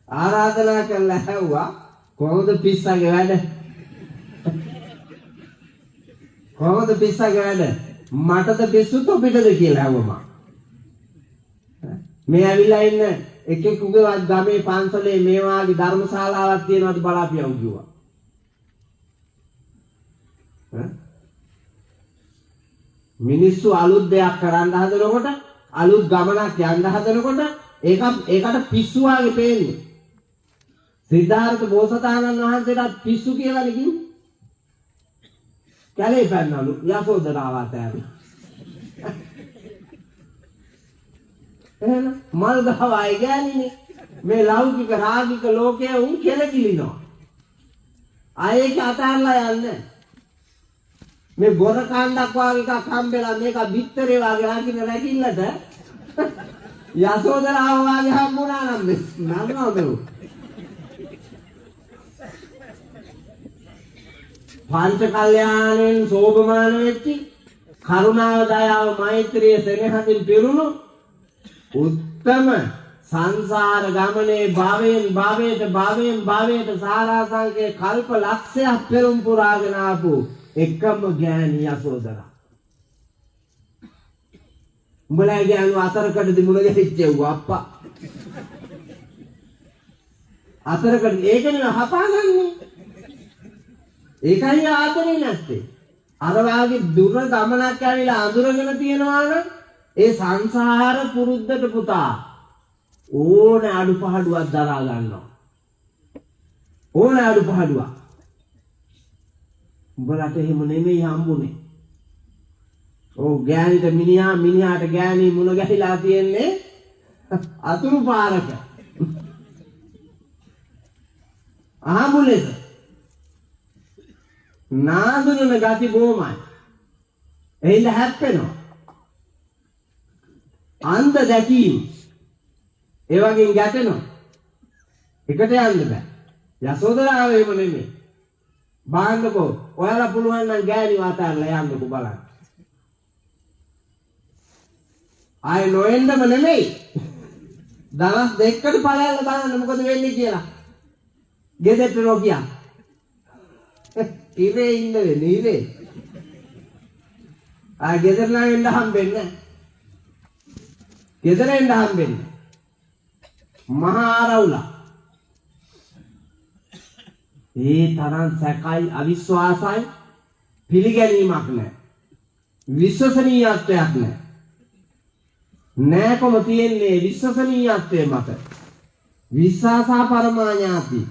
ආරාධනා කළා ඇහුවා කොහොමද පිස්සගේ වැඩ? කොහොමද පිස්සගේ වැඩ? මටද පිස්සු තොපිටද කියලා ඇහුවම. මේ ඇවිල්ලා ඉන්න එකෙකුගේ ගමේ පන්සලේ මේ වාගේ ධර්මශාලාවක් තියෙනවද බලාපියව් කිව්වා. මිනිස්සු අලුත් දෙයක් කරන්න හදනකොට අලුත් ගමනක් යන්න හදනකොට ඒකට පිස්සු වාගේ පේන්නේ. සිද්ධාර්ථ බෝසතාණන් වහන්සේට පිස්සු කියලා කිව්වේ. කැලේ පැන්නලු යසෝදරාවත් ඇවිත්. එහෙනම් මල් ගහවයි ගෑනිනේ මේ ලෞකික රාගික ලෝකයේ උන් කෙලකිලිනවා. ආයේ අතහැරලා යන්නේ. මේ බොර කාණ්ඩක් වගේ එකක් හම්බෙලා මේක බිත්තරේ වගේ රකින්න රැකිල්ලට යසෝදරාව වගේ හම්බුණා නම් නන්නවද? පංච කල්යාණයෙන් සෝභමාන වෙච්චි කරුණාව දයාව මෛත්‍රිය සෙනෙහසින් පිරුණු උත්තම සංසාර ගමනේ භවයෙන් භවයට සාරාංශකේ කල්ප ලක්ෂයක් පෙරම් පුරාගෙන ආපු එකම ගෑණි යසෝදරා. උඹලා ගෑනු අතරකටද මුණ ගැහිච්චෙව්වා අප්පා. අතරකට ඒකනේ හපාගන්නේ. ඒකයි ආතනේ නැත්තේ. අර වාගේ දුර ගමනක් ඇවිල්ලා අඳුරගෙන තියනවා නම් ඒ සංසාර පුරුද්දට පුතා ඕන අඩුපහඩුවක් දරා ගන්නවා. ඕන අඩුපහඩුවක්. උඹලට එහෙම නෙමෙයි හම්බුනේ. ඔව් ගෑනිට මිනිහාට ගෑණි මුණ ගැහිලා තියෙන්නේ අතුරු පාරක. ආමුලෙද නාඳුනන ගති බොමයි. එයිල හැප්පෙනවා. අන්ධ දැකීම ඒ වගේ ගැටෙනවා. එකට යන්න බෑ. යසෝදරාව එහෙම නෙමෙයි. බාන්නකෝ ඔයාලා පුළුවන් නම් ගෑණි වාතාරලා යන්නකෝ බලන්න. ආයේ නොඑන්නම නෙමෙයි. දවස් දෙකකට ඵලයල්ල බලන්න මොකද වෙන්නේ කියලා. ගෙදරට රෝගියා. ඉවේ ඉන්න වෙන්නේ ඉවේ. ආ ගෙදර නම් එන්න හම්බෙන්නේ. ගෙදර එන්න හම්බෙන්නේ. මහා ආරවුලා. ඒ තරම් සැකයි අවිශ්වාසයි පිළිගැනීමක් නැහැ. විශ්වසනීයත්වයක් නැහැ. නෑකම තියෙන්නේ විශ්වසනීයත්වයේ මත. විශ්වාසා පරමාඥාති